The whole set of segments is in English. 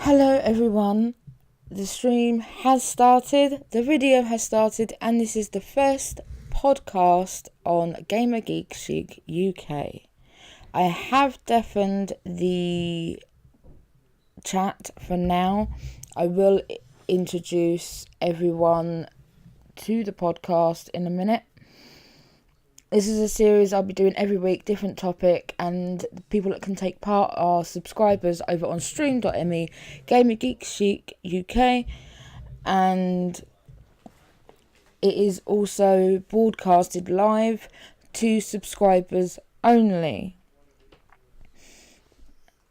Hello everyone, the stream has started, the video has started, and this is the first podcast on GamerGeekChicUK. I have deafened the chat for now. I will introduce everyone to the podcast in a minute. This is a series I'll be doing every week, different topic, and the people that can take part are subscribers over on stream.me, GamerGeekChicUK, and it is also broadcasted live to subscribers only.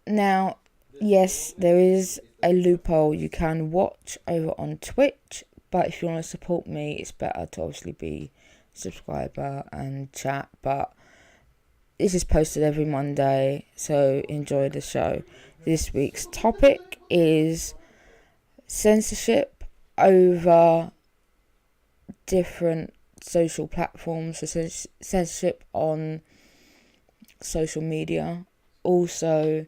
Now, yes, there is a loophole. You can watch over on Twitch, but if you want to support me, it's better to obviously be subscriber and chat. But this is posted every Monday, so enjoy the show. This week's topic is censorship over different social platforms, so censorship on social media. Also,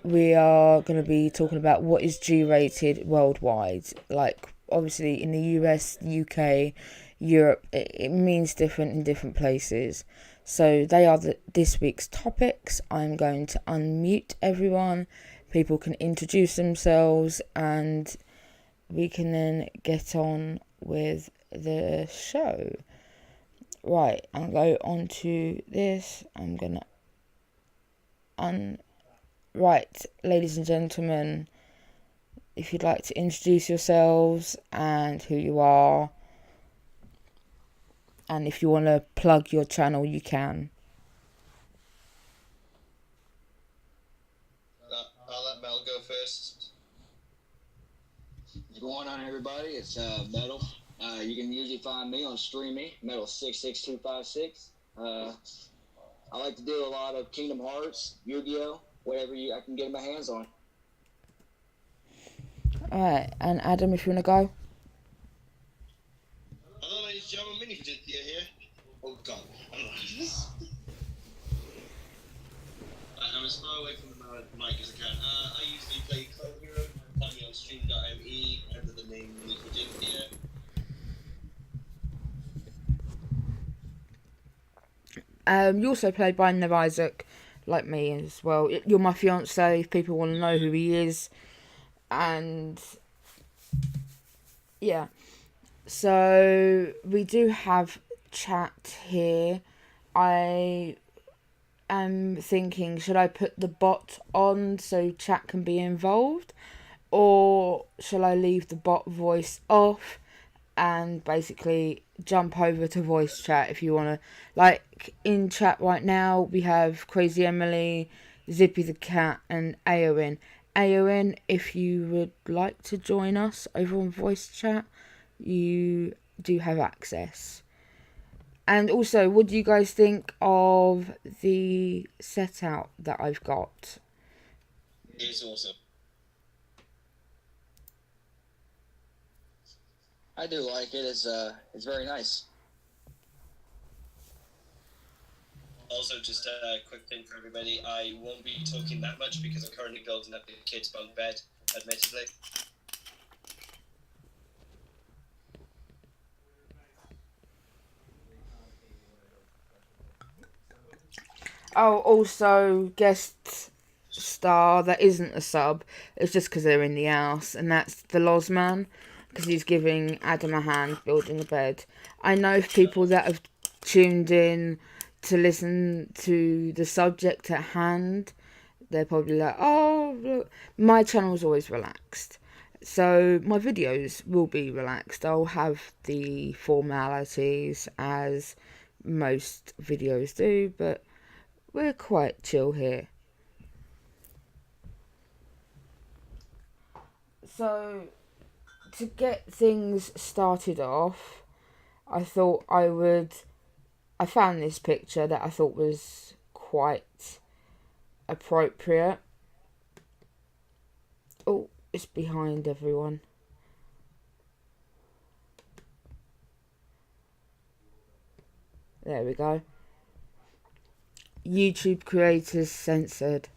we are going to be talking about what is G-rated worldwide. Like, obviously in the US, UK, Europe, it means different in different places. So they are this week's topics. I'm going to unmute everyone. People can introduce themselves and we can then get on with the show. Right, I'll go on to this. I'm going to Right, ladies and gentlemen, if you'd like to introduce yourselves and who you are, and if you want to plug your channel, you can. I'll let Mel go first. What's going on, everybody? It's Metal. You can usually find me on Streamy, Metal66256. I like to do a lot of Kingdom Hearts, Yu-Gi-Oh!, whatever I can get my hands on. Alright, and Adam, if you want to go. Hello, ladies and gentlemen, Mini Fajithia here. Oh god, I'm as far away from the mic as I can. I usually play Clone Hero. Find me on stream.me under the name Mini Fajithia. You also played by Nev Isaac, like me as well. You're my fiance, if people want to know who he is. And yeah, so we do have chat here. I am thinking, should I put the bot on so chat can be involved, or shall I leave the bot voice off and basically jump over to voice chat? If you want to, like, in chat right now we have Crazy Emily, Zippy the Cat, and Aowen. If you would like to join us over on voice chat, you do have access. And also, what do you guys think of the set out that I've got? It's awesome. I do like it. It's very nice. Also, just a quick thing for everybody, I won't be talking that much because I'm currently building up the kids' bunk bed, admittedly. Oh, also, guest star that isn't a sub, it's just because they're in the house, and that's the Lozman, because he's giving Adam a hand building the bed. I know people that have tuned in to listen to the subject at hand, they're probably like, oh, look. My channel's always relaxed, so my videos will be relaxed. I'll have the formalities as most videos do, but we're quite chill here. So, to get things started off, I thought I found this picture that I thought was quite appropriate. Oh, it's behind everyone. There we go. YouTube creators censored.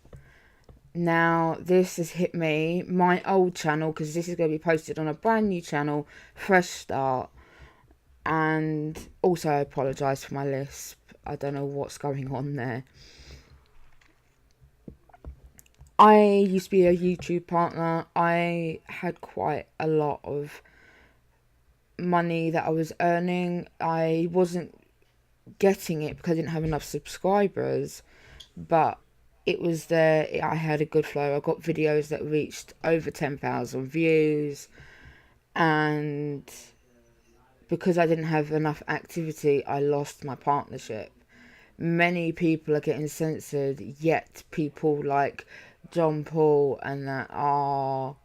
Now, this has hit me, my old channel, because this is going to be posted on a brand new channel, fresh start. And also, I apologise for my lisp. I don't know what's going on there. I used to be a YouTube partner. I had quite a lot of money that I was earning. I wasn't getting it because I didn't have enough subscribers, but it was there. I had a good flow. I got videos that reached over 10,000 views, and because I didn't have enough activity, I lost my partnership. Many people are getting censored, yet people like John Paul and that are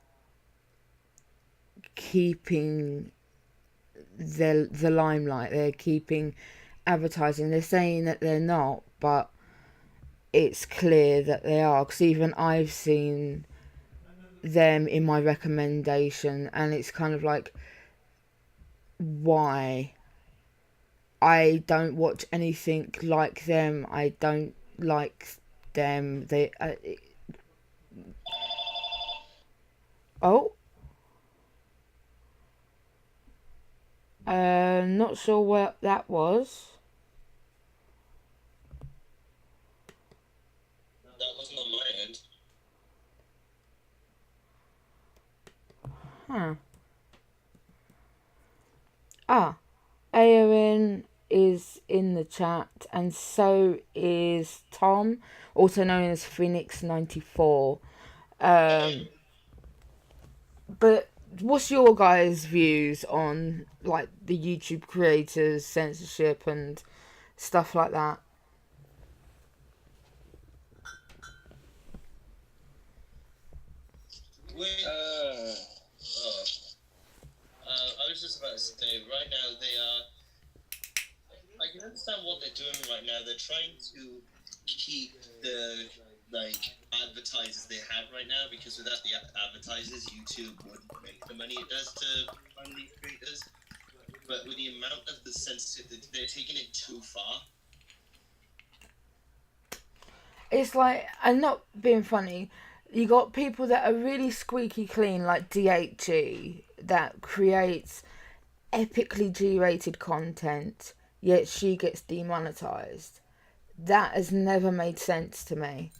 keeping the limelight. They're keeping advertising. They're saying that they're not, but it's clear that they are, because even I've seen them in my recommendation, and it's kind of like, why? I don't watch anything like them. I don't like them. They oh, not sure what that was. That wasn't on my end. Huh. Ah, Aaron is in the chat, and so is Tom, also known as Phoenix94. But what's your guys' views on like the YouTube creators, censorship, and stuff like that? I was just about to say, right now they are. I can understand what they're doing right now. They're trying to keep the advertisers they have right now, because without the advertisers, YouTube wouldn't make the money it does to fund these creators. But with the amount of the sensitivity, they're taking it too far. It's like, I'm not being funny, you got people that are really squeaky clean, like DHG, that creates epically G-rated content, yet she gets demonetized. That has never made sense to me.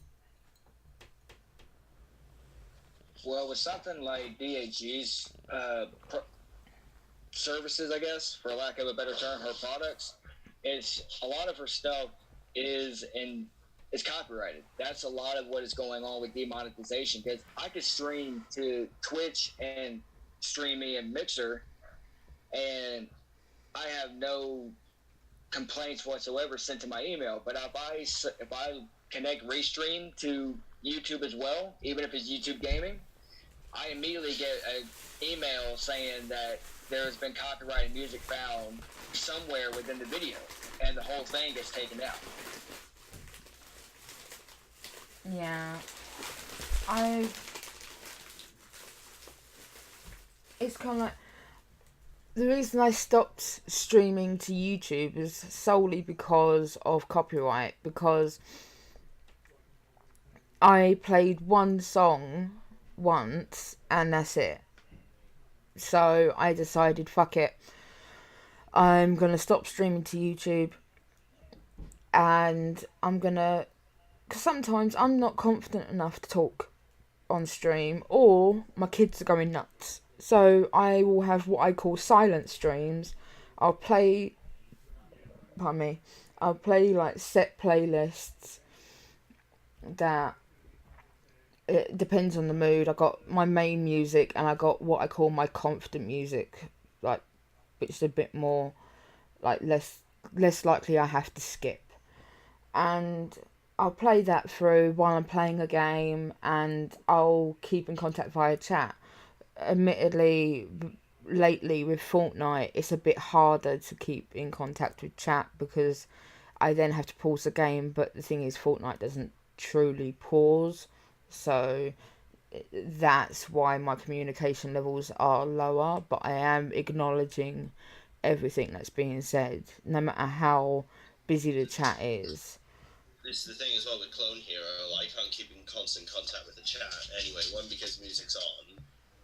Well, with something like DHG's services, I guess, for lack of a better term, her products, it's a lot of her stuff is copyrighted. That's a lot of what is going on with demonetization, because I could stream to Twitch and stream me and Mixer, and I have no complaints whatsoever sent to my email. But if I connect Restream to YouTube as well, even if it's YouTube Gaming, I immediately get an email saying that there has been copyrighted music found somewhere within the video, and the whole thing gets taken out. Yeah. It's kind of like, the reason I stopped streaming to YouTube is solely because of copyright, because I played one song once and that's it. So I decided, fuck it, I'm gonna stop streaming to YouTube, and I'm gonna, because sometimes I'm not confident enough to talk on stream, or my kids are going nuts. So I will have what I call silent streams. I'll play like set playlists that, it depends on the mood. I got my main music, and I got what I call my confident music, like, which is a bit more like less likely I have to skip. And I'll play that through while I'm playing a game, and I'll keep in contact via chat. Admittedly, lately with Fortnite, it's a bit harder to keep in contact with chat because I then have to pause the game. But the thing is, Fortnite doesn't truly pause, so that's why my communication levels are lower. But I am acknowledging everything that's being said, no matter how busy the chat is. this is the thing as well with Clone Hero. I can't keep in constant contact with the chat anyway. One, because music's on,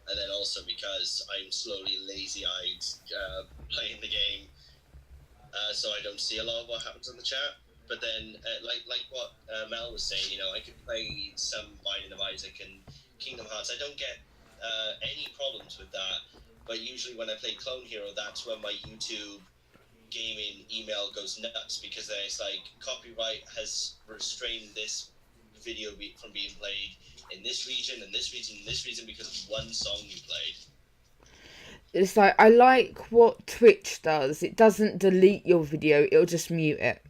and then also because I'm slowly lazy-eyed playing the game, so I don't see a lot of what happens in the chat. But then, like what Mel was saying, I could play some Binding of Isaac and Kingdom Hearts. I don't get any problems with that. But usually when I play Clone Hero, that's when my YouTube gaming email goes nuts, because then it's like, copyright has restrained this video from being played in this region and this region and this region because of one song you played. It's like, I like what Twitch does. It doesn't delete your video, it'll just mute it.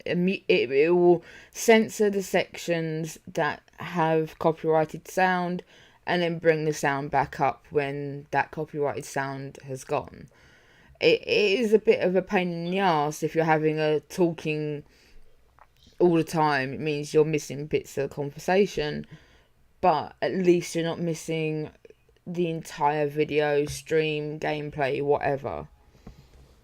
It will censor the sections that have copyrighted sound and then bring the sound back up when that copyrighted sound has gone. It is a bit of a pain in the ass if you're having a talking all the time. It means you're missing bits of the conversation, but at least you're not missing the entire video, stream, gameplay, whatever.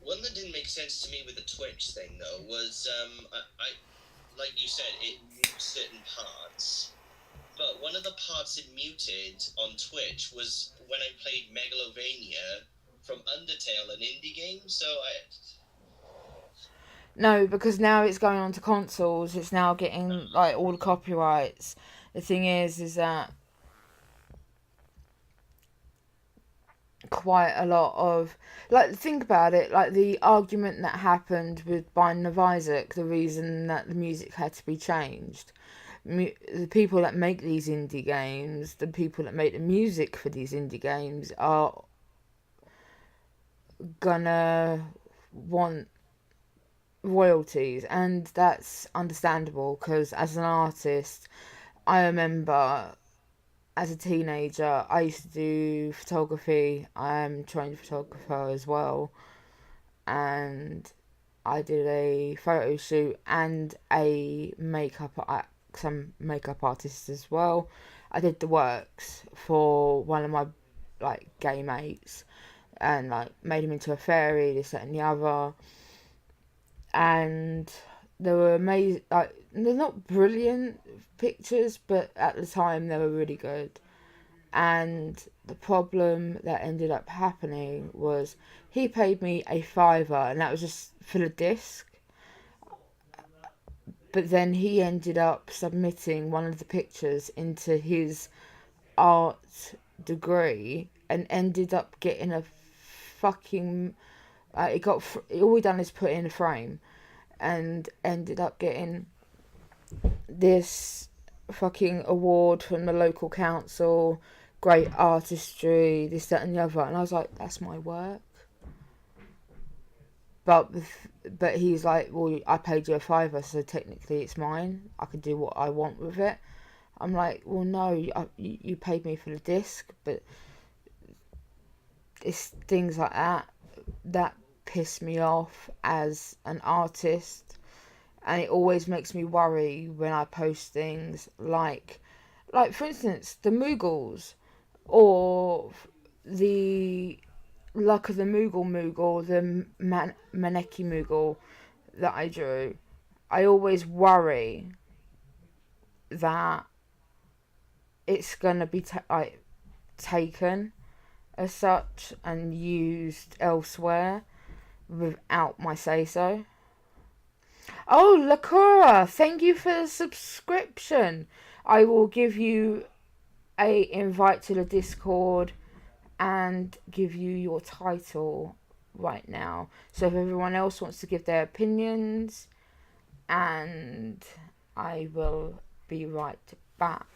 One that didn't make sense to me with the Twitch thing, though, was I like you said, it mutes certain parts. But one of the parts it muted on Twitch was when I played Megalovania from Undertale, an indie game. So No, because now it's going on to consoles. It's now getting like all the copyrights. The thing is that quite a lot of, like, think about it, like the argument that happened with Binding of Isaac, the reason that the music had to be changed. The people that make these indie games, the people that make the music for these indie games are gonna want royalties, and that's understandable, because as an artist, I remember as a teenager I used to do photography. I'm a trained photographer as well, and I did a photo shoot and some makeup artists as well. I did the works for one of my like gay mates, and like made him into a fairy, this, that, and the other. And they were amazing. Like, they're not brilliant pictures, but at the time they were really good. And the problem that ended up happening was he paid me a fiver, and that was just for the disc. But then he ended up submitting one of the pictures into his art degree and ended up getting a fucking all he done is put in a frame, and ended up getting this fucking award from the local council, great artistry, this, that, and the other. And I was like, that's my work. But he's like, well, I paid you a fiver, so technically it's mine. I can do what I want with it. I'm like, well, no, you paid me for the disc, but it's things like that piss me off as an artist, and it always makes me worry when I post things like for instance the Moogles, or the Luck of the Moogle, the Maneki Moogle that I drew. I always worry that it's gonna be taken as such and used elsewhere without my say so. Oh, Lakura, thank you for the subscription. I will give you a invite to the Discord and give you your title right now. So if everyone else wants to give their opinions, and I will be right back.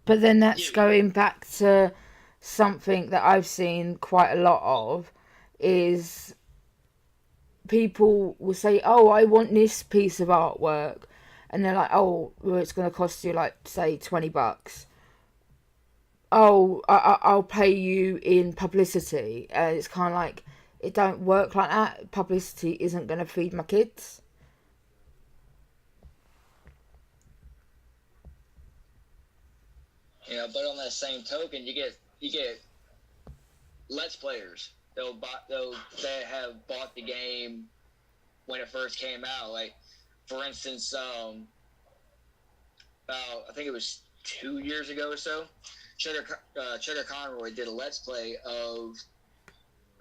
But then that's Yeah, going back to something that I've seen quite a lot of, is people will say, oh, I want this piece of artwork, and they're like, oh, well, it's going to cost you, like, say, $20. Oh, I'll pay you in publicity. It's kind of like, it don't work like that. Publicity isn't going to feed my kids. You know, but on that same token, you get Let's Players. They have bought the game when it first came out. Like, for instance, about, I think it was 2 years ago or so, Cheddar Conroy did a Let's Play of,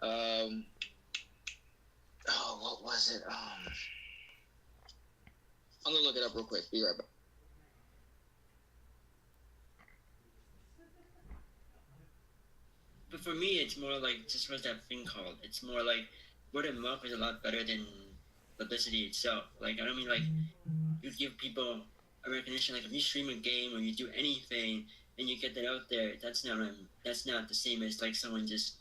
what was it? I'm gonna look it up real quick. Be right back. but for me, it's more like, just what's that thing called? It's more like word of mouth is a lot better than publicity itself. Like, I don't mean like you give people a recognition. Like, if you stream a game or you do anything and you get that out there, that's not the same as like someone just,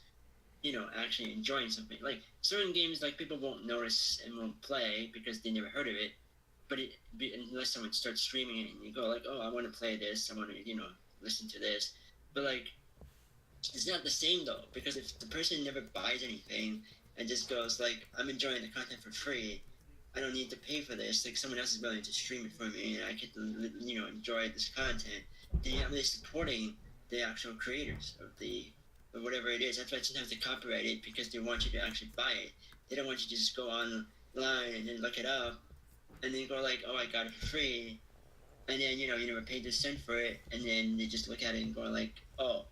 you know, actually enjoying something. Like, certain games, like, people won't notice and won't play because they never heard of it. But unless someone starts streaming it and you go like, oh, I want to play this, I want to, you know, listen to this. But like, it's not the same though, because if the person never buys anything and just goes like, I'm enjoying the content for free, I don't need to pay for this, like someone else is willing to stream it for me and I get to, you know, enjoy this content, then you're not really supporting the actual creators of whatever it is. That's why sometimes they copyright it, because they want you to actually buy it. They don't want you to just go online and then look it up and then go like, oh, I got it for free, and then, you know, you never paid a cent for it, and then they just look at it and go like, oh,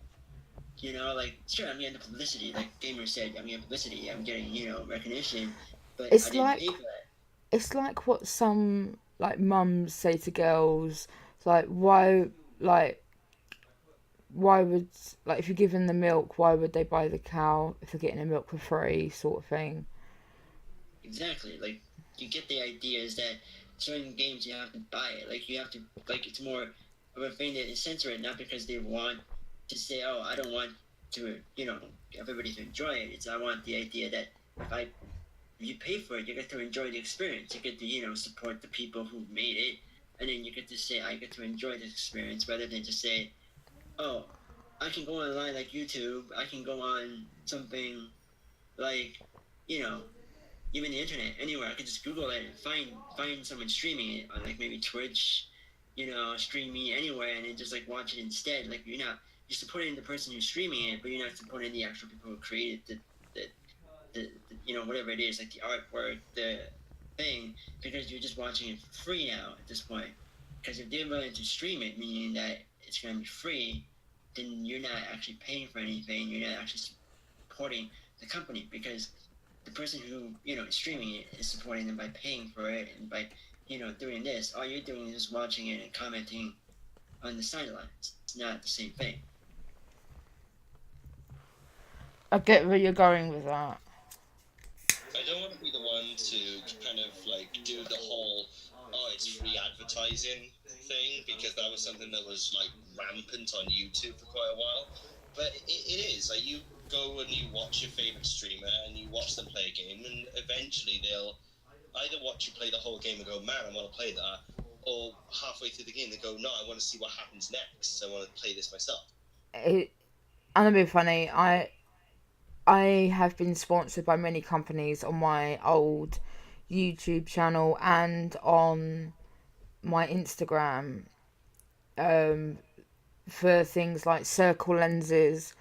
you know, like, sure, I'm getting the publicity, like Gamer said, I'm getting publicity, I'm getting, you know, recognition, but I It's didn't like pay for that. it's like what some like mums say to girls. It's like, why would, like, if you're giving the milk, why would they buy the cow if they're getting the milk for free, sort of thing. Exactly, like, you get the idea is that certain games you have to buy it, like, you have to, like, it's more of a thing that is censor it, not because they want to say, oh, I don't want to, you know, everybody to enjoy it. It's, I want the idea that if you pay for it, you get to enjoy the experience. You get to, you know, support the people who made it, and then you get to say, I get to enjoy this experience, rather than just say, oh, I can go online like YouTube, I can go on something like, you know, even the internet, anywhere. I can just Google it and find someone streaming it on, like, maybe Twitch, you know, streaming anywhere, and then just like watch it instead. Like, you're supporting the person who's streaming it, but you're not supporting the actual people who created the you know, whatever it is, like the artwork, the thing, because you're just watching it for free now at this point. Because if they're willing to stream it, meaning that it's going to be free, then you're not actually paying for anything. You're not actually supporting the company, because the person who, you know, is streaming it is supporting them by paying for it and by, you know, doing this. All you're doing is watching it and commenting on the sidelines. It's not the same thing. I get where you're going with that. I don't want to be the one to kind of like do the whole, oh, it's free advertising thing, because that was something that was like rampant on YouTube for quite a while. But it is like, you go and you watch your favorite streamer and you watch them play a game, and eventually they'll either watch you play the whole game and go, man, I want to play that, or halfway through the game they go, no, I want to see what happens next, I want to play this myself. I'm a bit funny. I have been sponsored by many companies on my old YouTube channel and on my Instagram, for things like circle lenses,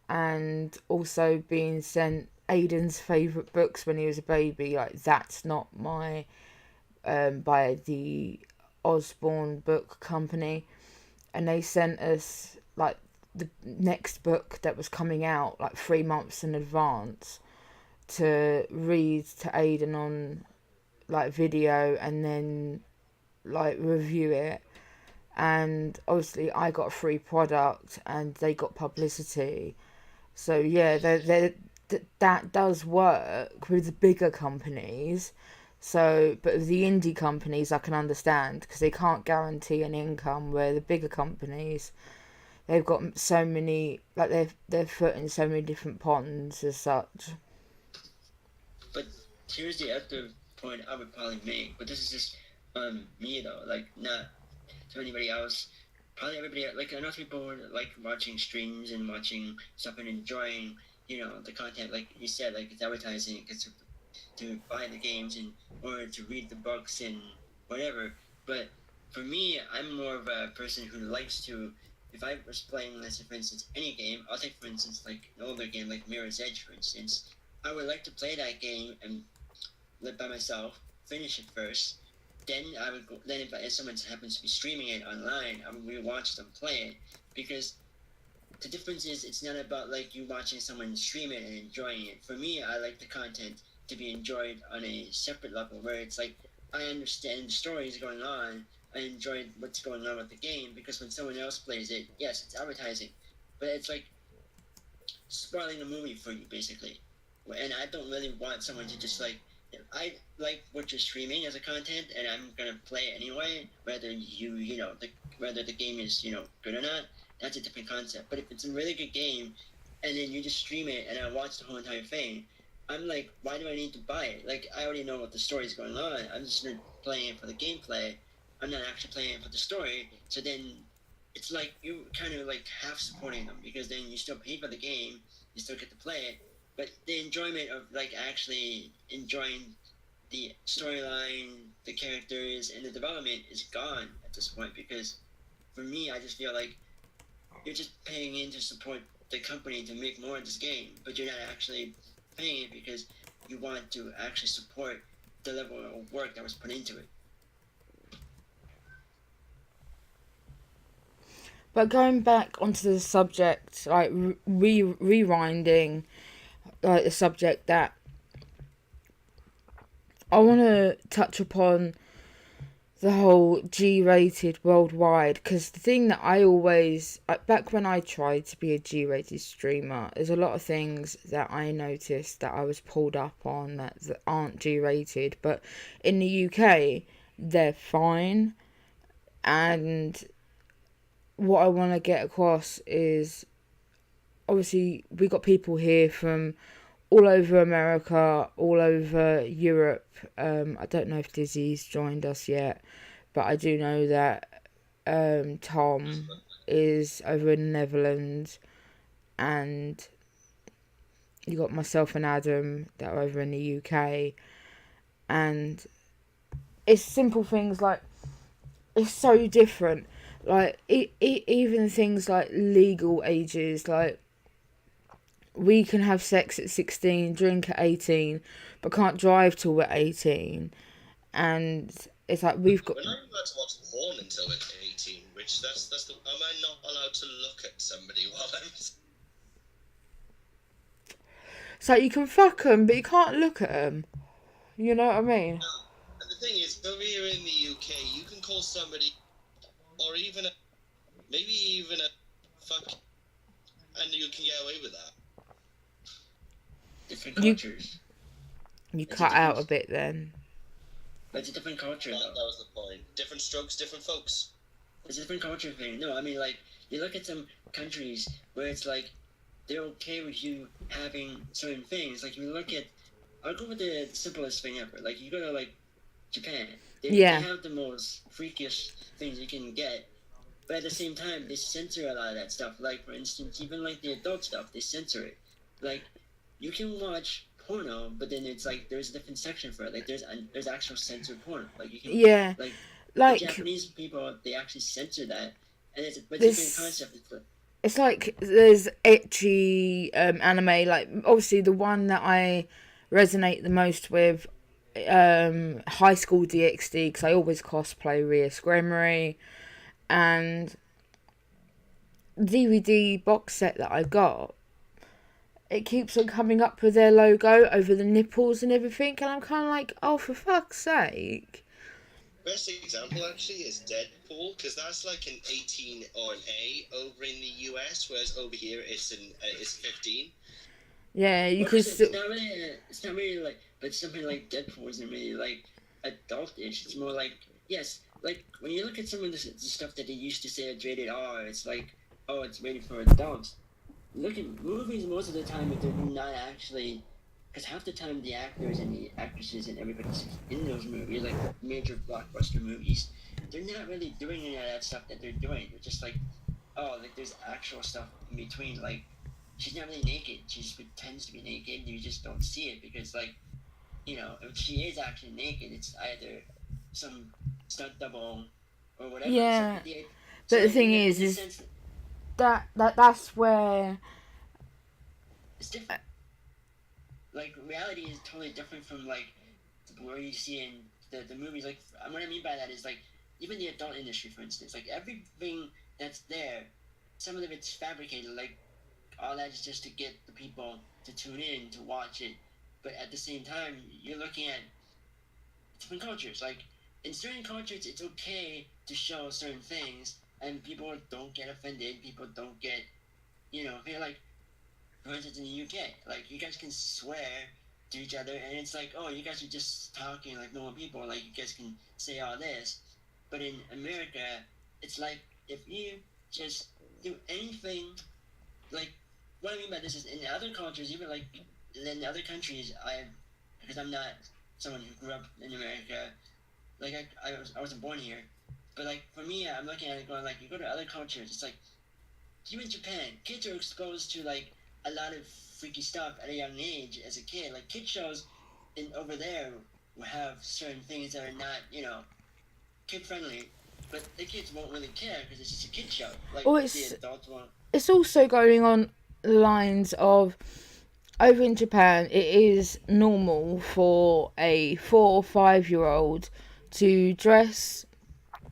and also being sent Aiden's favourite books when he was a baby, like That's Not My, by the Osborne Book Company, and they sent us like the next book that was coming out like 3 months in advance to read to Aiden on like video and then like review it. And obviously I got a free product and they got publicity. So yeah, that does work with the bigger companies. So, but with the indie companies, I can understand, because they can't guarantee an income, where the bigger companies, they've got so many, like they're foot in so many different ponds as such. But here's the other point I would probably make, but this is just me though, like not to anybody else. Probably everybody, like I know people like watching streams and watching stuff and enjoying, the content. Like you said, like it's advertising, it's to buy the games and or to read the books and whatever. But for me, I'm more of a person who likes to. If I was playing, let's say, for instance, any game, I'll take, for instance, like an older game like Mirror's Edge, for instance. I would like to play that game and live by myself, finish it first. Then I would go. Then if someone happens to be streaming it online, I would rewatch them play it because the difference is it's not about like you watching someone stream it and enjoying it. For me, I like the content to be enjoyed on a separate level where it's like I understand the stories going on. I enjoy what's going on with the game because when someone else plays it, yes, it's advertising, but it's like spoiling the movie for you basically. And I don't really want someone to just like. I like what you're streaming as a content, and I'm gonna play it anyway, whether whether the game is good or not. That's a different concept. But if it's a really good game, and then you just stream it, and I watch the whole entire thing, I'm like, why do I need to buy it? Like, I already know what the story's going on. I'm just playing it for the gameplay. I'm not actually playing it for the story. So then, it's like you kind of like half supporting them because then you still pay for the game, you still get to play it. But the enjoyment of like actually enjoying the storyline, the characters, and the development is gone at this point because for me, I just feel like you're just paying in to support the company to make more of this game, but you're not actually paying it because you want to actually support the level of work that was put into it. But going back onto the subject, like rewinding, like the subject that I want to touch upon the whole G-rated worldwide, because the thing that I always, back when I tried to be a G-rated streamer, there's a lot of things that I noticed that I was pulled up on that aren't G-rated, but in the UK, they're fine. And what I want to get across is, obviously, we got people here from all over America, all over Europe. I don't know if Dizzy's joined us yet, but I do know that Tom is over in the Netherlands, and you got myself and Adam that are over in the UK, and it's simple things like it's so different. Like even things like legal ages, like we can have sex at 16, drink at 18, but can't drive till we're 18. And it's like we've got. We're not allowed to watch porn until we're 18, which that's the. Am I not allowed to look at somebody while I'm? So you can fuck them, but you can't look at them. You know what I mean? No. And the thing is, over here in the UK, you can call somebody, or even maybe even a fuck, and you can get away with that. Different cultures. You cut out a bit then. But it's a different culture, though. That was the point. Different strokes, different folks. It's a different culture thing. No, I mean, like, you look at some countries where it's like, they're okay with you having certain things. Like, you look at, I'll go with the simplest thing ever. Like, you go to, like, Japan. They have the most freakish things you can get. But at the same time, they censor a lot of that stuff. Like, for instance, even, like, the adult stuff, they censor it. Like, you can watch porno, but then it's like there's a different section for it. Like there's actual censored porno. Like you can like the Japanese people, they actually censor that, and it's a different concept. It's like there's ecchi anime. Like obviously the one that I resonate the most with, High School DxD, because I always cosplay Rhea Squemery, and DVD box set that I got. It keeps on coming up with their logo over the nipples and everything, and I'm kind of like, oh, for fuck's sake. Best example actually is Deadpool, because that's like an 18 or an A over in the US, whereas over here it's 15. Yeah, you could still. It's not really like, but something like Deadpool isn't really like adultish. It's more like, yes, like when you look at some of the stuff that they used to say is rated R, it's like oh, it's rated for adults. Look at movies most of the time, if they're not actually, because half the time the actors and the actresses and everybody's in those movies, like major blockbuster movies, they're not really doing any of that stuff that they're doing. They're just like, oh, like there's actual stuff in between. Like, she's not really naked. She just pretends to be naked. You just don't see it because, like, you know, if she is actually naked, it's either some stunt double or whatever. Yeah, So, but the thing in is a sense, that's where it's different. Like, reality is totally different from, like, where you see in the movies. Like, what I mean by that is, like, even the adult industry, for instance, like, everything that's there, some of it's fabricated. Like, all that is just to get the people to tune in, to watch it. But at the same time, you're looking at different cultures. Like, in certain cultures, it's okay to show certain things, and people don't get offended. People don't get, you know, they're like, for instance, in the UK, like, you guys can swear to each other, and it's like, oh, you guys are just talking like normal people. Like, you guys can say all this. But in America, it's like, if you just do anything, like, what I mean by this is, in other cultures, even like in other countries, because I'm not someone who grew up in America, like I wasn't born here, but like for me, I'm looking at it going like, you go to other cultures, it's like, even in Japan, kids are exposed to like a lot of freaky stuff at a young age as a kid. Like, kid shows in over there will have certain things that are not, you know, kid friendly, but the kids won't really care because it's just a kid show. Like, the adults won't. It's also going on the lines of, over in Japan, it is normal for a 4 or 5-year-old to dress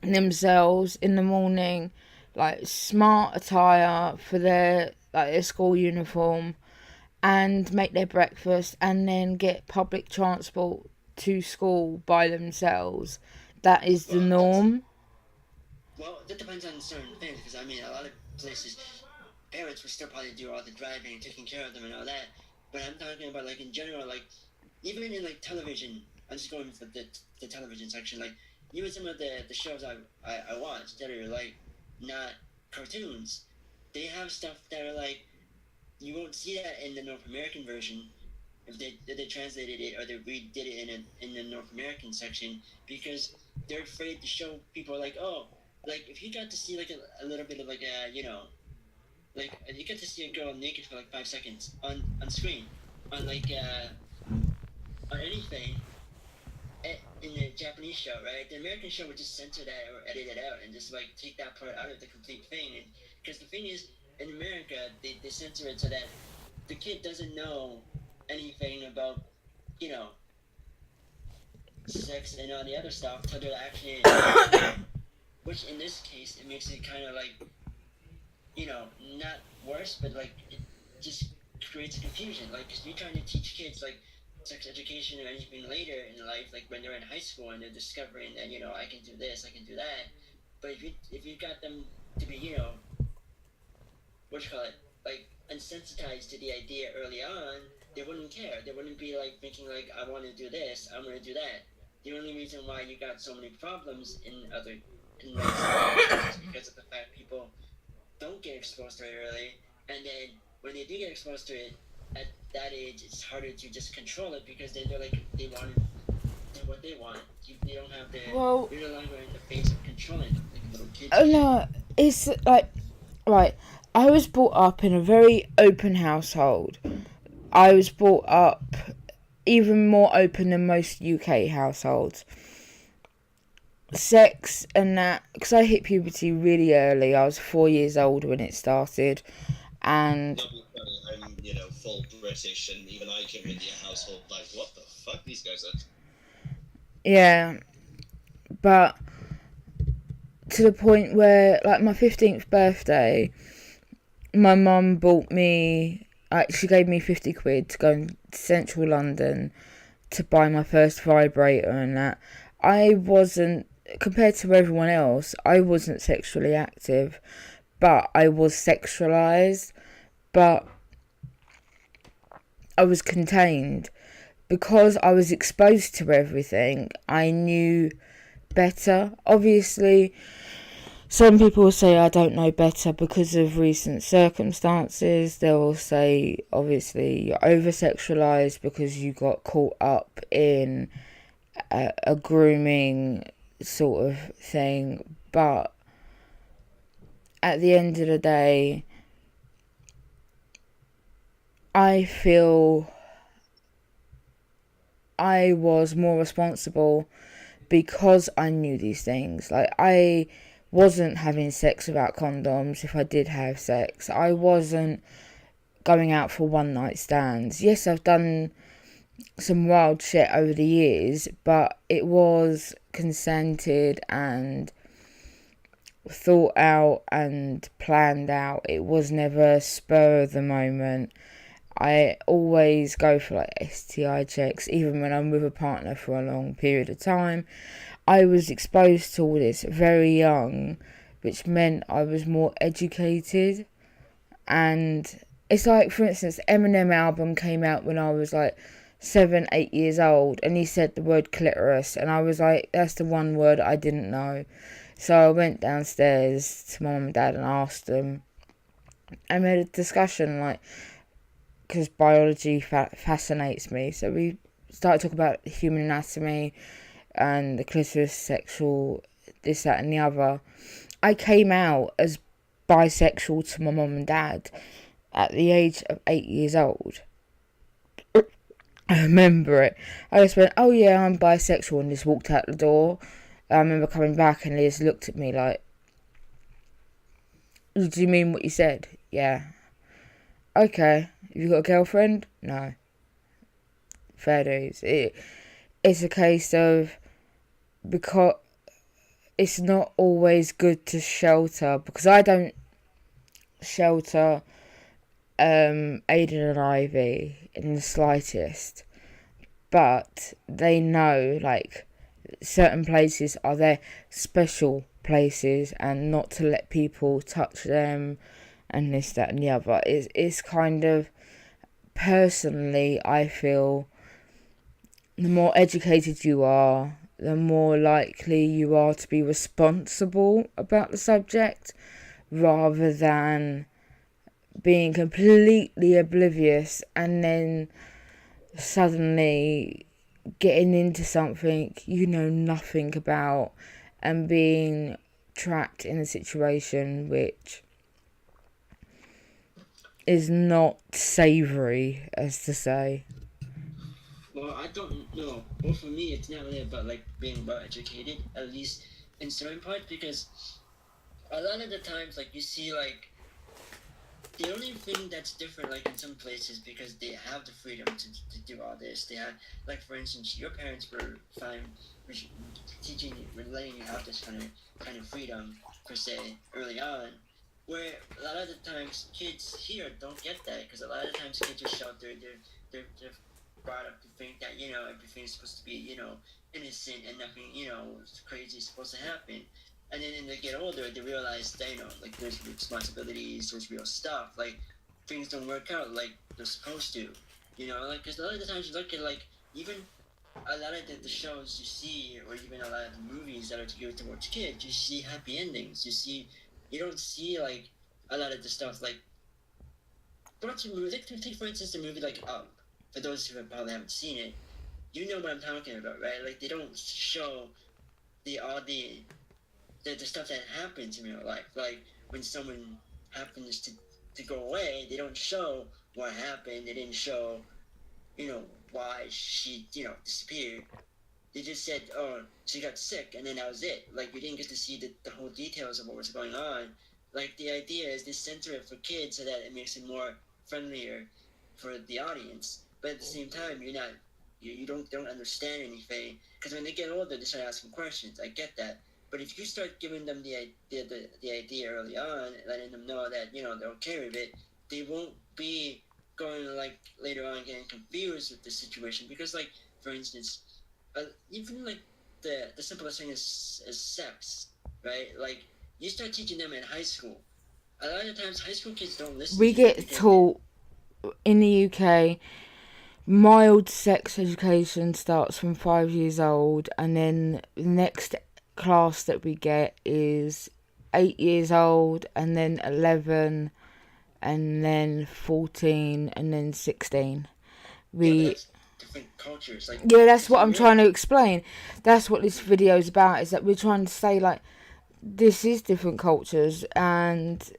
themselves in the morning, like smart attire for their school uniform, and make their breakfast, and then get public transport to school by themselves. That is the norm. Well, that depends on certain things, because I mean, a lot of places, parents will still probably do all the driving and taking care of them and all that. But I'm talking about, like, in general, like, even in, like, television, I'm just going for the television section, like, even some of the shows I watch that are, like, not cartoons, they have stuff that are, like, you won't see that in the North American version if they translated it or they redid it in the North American section, because they're afraid to show people, like, oh, like, if you got to see, like, a little bit of, like, a, you know, like, you get to see a girl naked for like 5 seconds on screen, on like on anything in the Japanese show, right? The American show would just censor that or edit it out and just like take that part out of the complete thing. And because the thing is, in America, they censor it so that the kid doesn't know anything about, you know, sex and all the other stuff till they're actually which in this case, it makes it kind of like, you know, not worse, but like it just creates confusion. Like, because you're trying to teach kids like sex education or anything later in life, like when they're in high school and they're discovering that, you know, I can do this, I can do that. But if you got them to be, you know, what you call it, like unsensitized to the idea early on, they wouldn't care. They wouldn't be like thinking like, I want to do this, I'm going to do that. The only reason why you got so many problems in other is because of the fact people don't get exposed to it early, and then when they do get exposed to it at that age, it's harder to just control it because then they're like, they want to do what they want. They don't have the, you're no longer in the phase of controlling them like little kids. Oh no, it's like, right, I was brought up in a very open household. I was brought up even more open than most UK households. Sex and that, because I hit puberty really early. I was 4 years old when it started, and I'm, you know, full British, and even I came into a household like, what the fuck these guys are. Yeah, but to the point where, like, my 15th birthday, my mum bought me, she gave me 50 quid to go to central London to buy my first vibrator and that. I wasn't, compared to everyone else, I wasn't sexually active, but I was sexualized, but I was contained. Because I was exposed to everything, I knew better. Obviously, some people will say I don't know better because of recent circumstances. They will say, obviously, you're over-sexualized because you got caught up in a grooming sort of thing. But at the end of the day, I feel I was more responsible because I knew these things. Like, I wasn't having sex without condoms if I did have sex. I wasn't going out for one night stands. Yes, I've done some wild shit over the years, but it was consented and thought out and planned out. It was never spur of the moment. I always go for like STI checks, even when I'm with a partner for a long period of time. I was exposed to all this very young, which meant I was more educated. And it's like, for instance, the Eminem album came out when I was like 7, 8 years old, and he said the word clitoris, and I was like, that's the one word I didn't know. So I went downstairs to my mum and dad and asked them. I made a discussion, like, because biology fascinates me. So we started talking about human anatomy and the clitoris, sexual, this, that and the other. I came out as bisexual to my mum and dad at the age of 8 years old. I remember it. I just went, oh yeah, I'm bisexual, and just walked out the door. I remember coming back and Liz looked at me like, do you mean what you said? Yeah. Okay. Have you got a girlfriend? No. Fair dues. It's a case of, because it's not always good to shelter, because I don't shelter Aiden and Ivy in the slightest, but they know, like, certain places are their special places, and not to let people touch them and this, that and the other. It's kind of, personally, I feel the more educated you are, the more likely you are to be responsible about the subject, rather than being completely oblivious and then suddenly getting into something you know nothing about and being trapped in a situation which is not savoury, as to say. Well, I don't know. Well, for me, it's not really about like being well educated, at least in certain parts, because a lot of the times, like, you see, like, the only thing that's different, like, in some places, because they have the freedom to do all this. They have, like, for instance, your parents were fine teaching you, letting you have this kind of freedom, per se, early on, where a lot of the times kids here don't get that, because a lot of the times kids are sheltered. They're brought up to think that, you know, everything's supposed to be, you know, innocent and nothing, you know, crazy is supposed to happen. And then when they get older, they realize that, you know, like, there's responsibilities, there's real stuff. Like, things don't work out like they're supposed to. You know, like, because a lot of the times you look at, like, even a lot of the shows you see, or even a lot of the movies that are geared towards kids, you see happy endings. You don't see, like, a lot of the stuff, like, watch a movie, take for instance the movie, like, Up. For those who probably haven't seen it, you know what I'm talking about, right? Like, they don't show the stuff that happens in real life. Like, when someone happens to go away, they don't show what happened. They didn't show, you know, why she, you know, disappeared. They just said, oh, she got sick, and then that was it. Like, you didn't get to see the whole details of what was going on. Like, the idea is they censor it for kids so that it makes it more friendlier for the audience. But at the same time, you don't understand anything, because when they get older, they start asking questions. I get that. But if you start giving them the idea early on, letting them know that, you know, they're okay with it, they won't be going, like, later on getting confused with the situation. Because, like, for instance, even, like, the simplest thing is sex, right? Like, you start teaching them in high school. A lot of times, high school kids don't listen. We get taught in the UK, mild sex education starts from 5 years old, and then the next class that we get is 8 years old, and then 11, and then 14, and then 16. That's different cultures. Like, yeah, that's what I'm trying to explain. That's what this video is about, is that we're trying to say, like, this is different cultures, and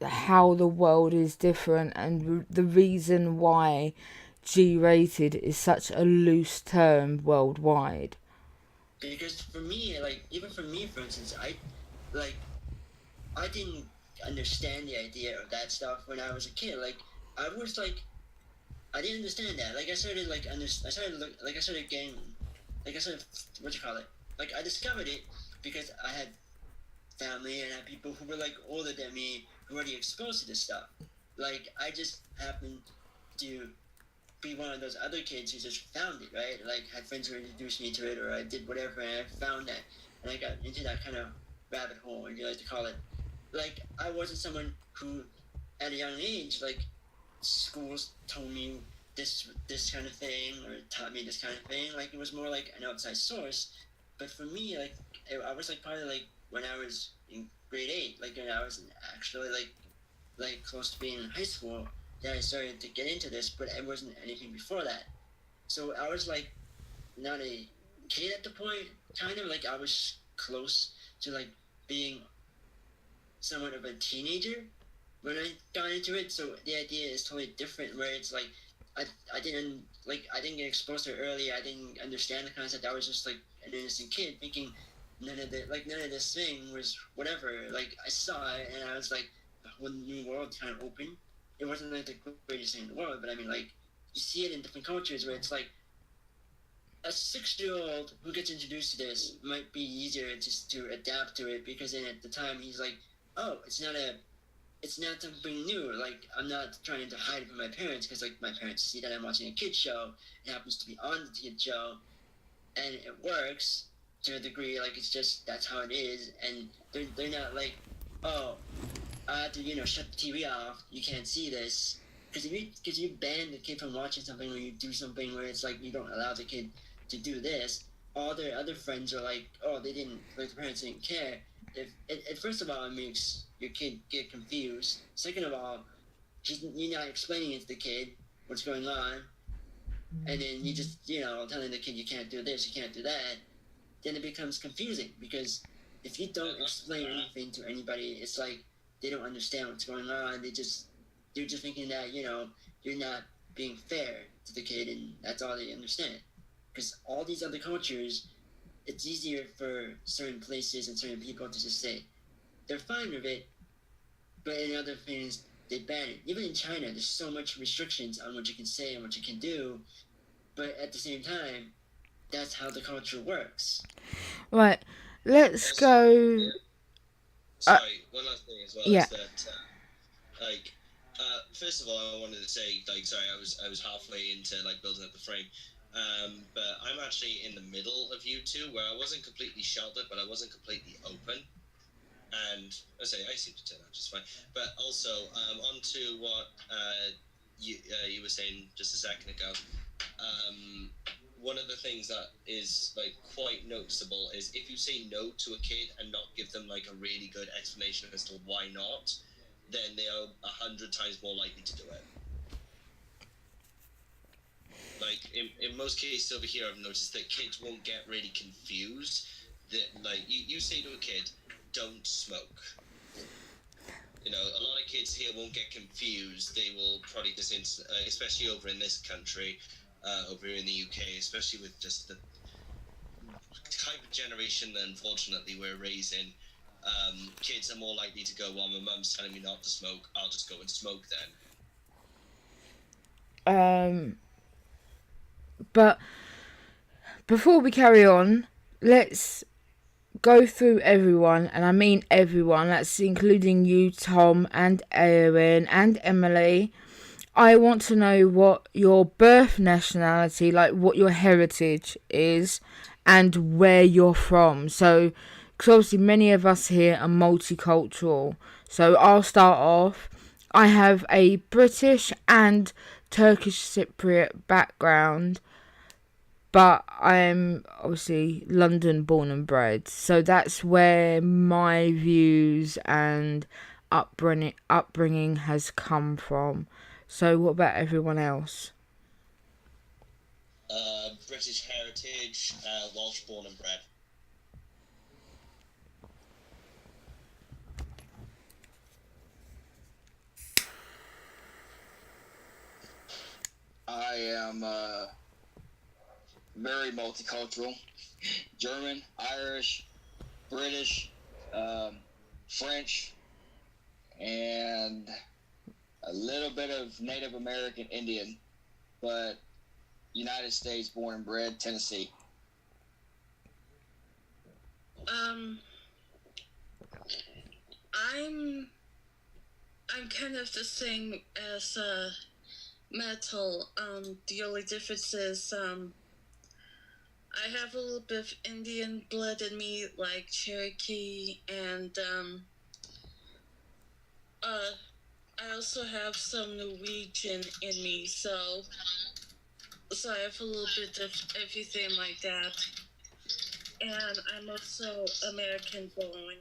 how the world is different, and the reason why G-rated is such a loose term worldwide. Because for me, like, even for me, for instance, I didn't understand the idea of that stuff when I was a kid. Like, I didn't understand that. Like, I started getting, like, I started, what you call it? Like, I discovered it because I had family and I had people who were, like, older than me who were already exposed to this stuff. Like, I just happened to be one of those other kids who just found it, right? Like, had friends who introduced me to it, or I did whatever, and I found that, and I got into that kind of rabbit hole, as you like to call it. Like, I wasn't someone who, at a young age, like, schools told me this kind of thing, or taught me this kind of thing. Like, it was more like an outside source. But for me, like, I was, like, probably, like, when I was in grade 8, like, when I was actually, like close to being in high school, that I started to get into this, but it wasn't anything before that. So I was, like, not a kid at the point, kind of, like, I was close to, like, being somewhat of a teenager when I got into it. So the idea is totally different, where it's like I didn't get exposed to it early. I didn't understand the concept. I was just like an innocent kid thinking none of this thing was whatever. Like, I saw it and I was like, the whole new world kind of opened. It wasn't like the greatest thing in the world, but I mean, like, you see it in different cultures where it's like a 6-year-old who gets introduced to this might be easier just to adapt to it, because then at the time he's like, oh, it's not something new. Like, I'm not trying to hide it from my parents, because, like, my parents see that I'm watching a kid's show. It happens to be on the kid's show, and it works to a degree. Like, it's just, that's how it is, and they're not like, oh, I have to, shut the TV off. You can't see this. Because you ban the kid from watching something, or you do something where it's like you don't allow the kid to do this. All their other friends are like, oh, they didn't, like, the parents didn't care. First of all, it makes your kid get confused. Second of all, you're not explaining it to the kid what's going on, and then you just, telling the kid you can't do this, you can't do that. Then it becomes confusing, because if you don't explain anything to anybody, it's like they don't understand what's going on. They're just thinking that you're not being fair to the kid, and that's all they understand. Because all these other cultures, it's easier for certain places and certain people to just say they're fine with it, but in other things they ban it. Even in China, there's so much restrictions on what you can say and what you can do, but at the same time, that's how the culture works. Right, let's go. Sorry, one last thing as well. Yeah. Is that, first of all, I wanted to say, like, sorry, I was halfway into, like, building up the frame. But I'm actually in the middle of you two, where I wasn't completely sheltered, but I wasn't completely open. And I seem to turn out just fine. But also, on to what you were saying just a second ago. One of the things that is, like, quite noticeable is if you say no to a kid and not give them, like, a really good explanation as to why not, then they are 100 times more likely to do it. Like, in most cases over here, I've noticed that kids won't get really confused. That, like, you say to a kid, don't smoke. A lot of kids here won't get confused. They will probably just, especially over in this country, over here in the UK, especially with just the type of generation that unfortunately we're raising, kids are more likely to go, well, my mum's telling me not to smoke, I'll just go and smoke then. But before we carry on, let's go through everyone, and I mean everyone, that's including you, Tom, and Erin, and Emily. I want to know what your birth nationality, like what your heritage is, and where you're from. So, because obviously many of us here are multicultural. So I'll start off. I have a British and Turkish Cypriot background. but I'm obviously London born and bred, so that's where my views and upbringing has come from. So what about everyone else? British heritage, Welsh born and bred. I am very multicultural. German, Irish, British, French, and a little bit of Native American Indian, but United States born and bred, Tennessee. I'm kind of the same as Metal. The only difference is I have a little bit of Indian blood in me, like Cherokee, and I also have some Norwegian in me, so I have a little bit of everything like that. And I'm also American born.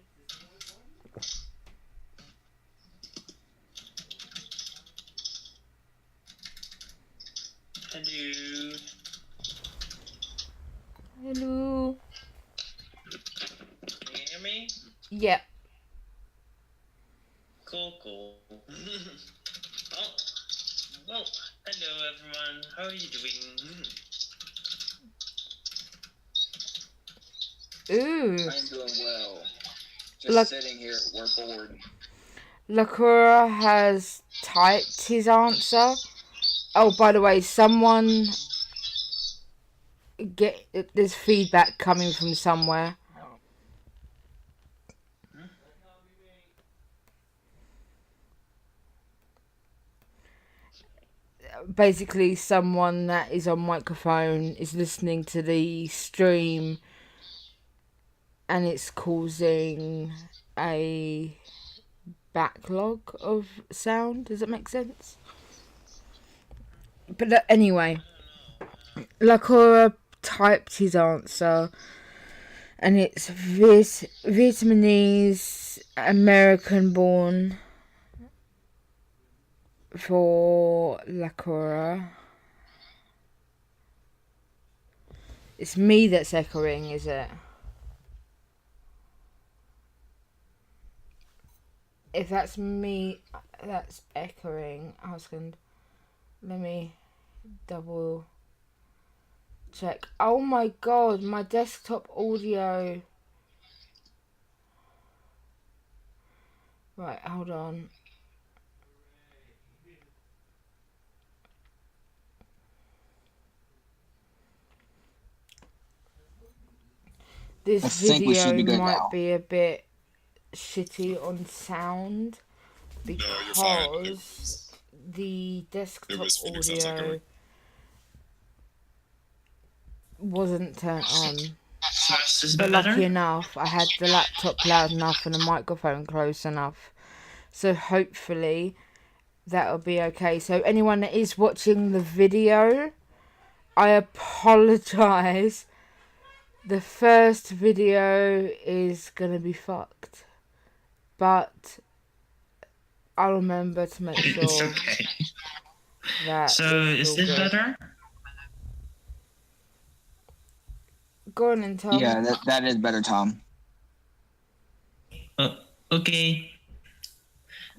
Hello. Hello. Can you hear me? Yep. Cool. Well, hello everyone. How are you doing? Ooh. I'm doing well. Just sitting here, we're bored. Lakura has typed his answer. Oh, by the way, someone there's feedback coming from somewhere. Basically, someone that is on microphone is listening to the stream, and it's causing a backlog of sound. Does that make sense? But anyway, Lakura typed his answer, and it's Vietnamese American born for Lakura. It's me that's echoing, is it? If that's me that's echoing, let me double check. Oh my god, my desktop audio. Right, hold on. This video might be a bit shitty on sound because the desktop audio wasn't turned on. But lucky enough, I had the laptop loud enough and the microphone close enough. So hopefully that'll be okay. So anyone that is watching the video, I apologise. The first video is gonna be fucked. But I'll remember to make sure. It's okay. That so is this good. Better? Go on and Tom. Yeah, that is better, Tom. Okay.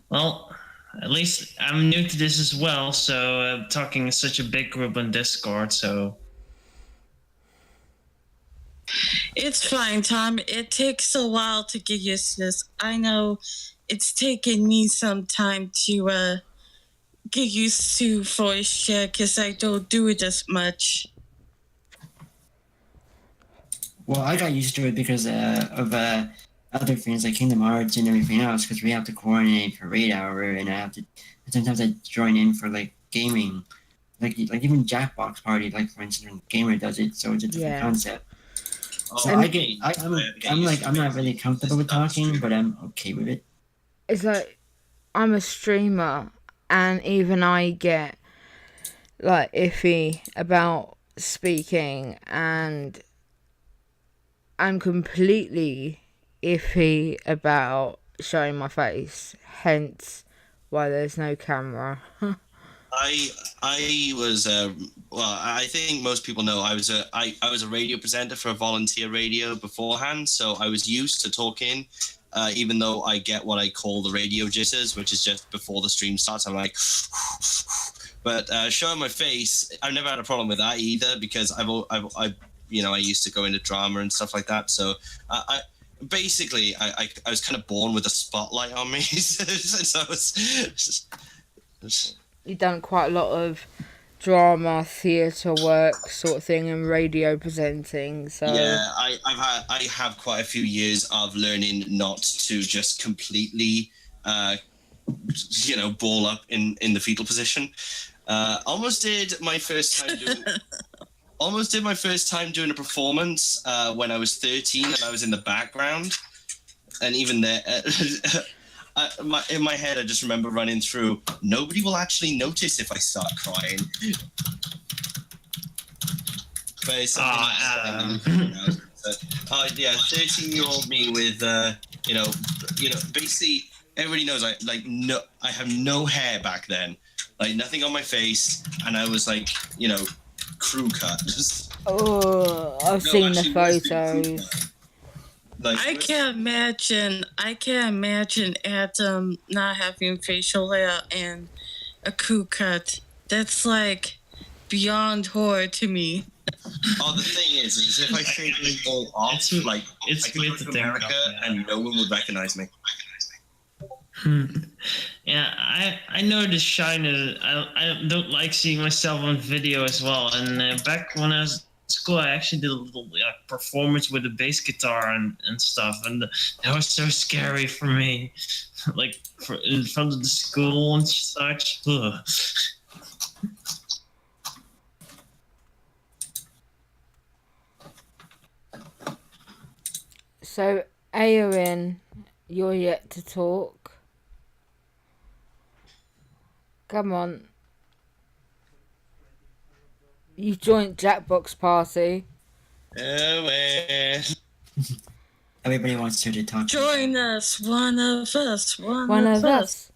Well, at least I'm new to this as well, so talking in such a big group on Discord, so... It's fine, Tom. It takes a while to get used to this. I know it's taken me some time to get used to voice chat because I don't do it as much. Well, I got used to it because of other things like Kingdom Hearts and everything else, because we have to coordinate for raid hour, and sometimes I join in for like gaming, like even Jackbox Party, like for instance, when Gamer does it, so it's a different concept. So I'm not really comfortable with talking, but I'm okay with it. It's like I'm a streamer, and even I get like iffy about speaking, and I'm completely iffy about showing my face, hence why there's no camera. I was well, I think most people know I was a radio presenter for a volunteer radio beforehand, so I was used to talking. Even though I get what I call the radio jitters, which is just before the stream starts, I'm like, but showing my face, I've never had a problem with that either, because I used to go into drama and stuff like that. So I basically I was kind of born with a spotlight on me. So You've done quite a lot of drama, theatre work sort of thing, and radio presenting. So yeah, I have quite a few years of learning not to just completely, ball up in the fetal position. Almost did my first time doing a performance when I was 13, and I was in the background, and even there. In my head, I just remember running through, nobody will actually notice if I start crying. But it's something 13-year-old me with, basically everybody knows I have no hair back then, like nothing on my face, and I was like, crew cut. Oh, I've seen the photos. Like, I can't imagine Adam not having facial hair and a crew cut. That's like beyond horror to me. Oh, the thing is if I take it all off, It's I weird go to to think America of, yeah. and no one would recognize me. Yeah, I noticed shyness. I don't like seeing myself on video as well. And back when I was in school, I actually did a little performance with a bass guitar and stuff, and that was so scary for me, like in front of the school and such. Ugh. So, Aorin, you're yet to talk. Come on. You joined Jackbox Party. Everybody wants her to talk. Join us, one of us, one One of us.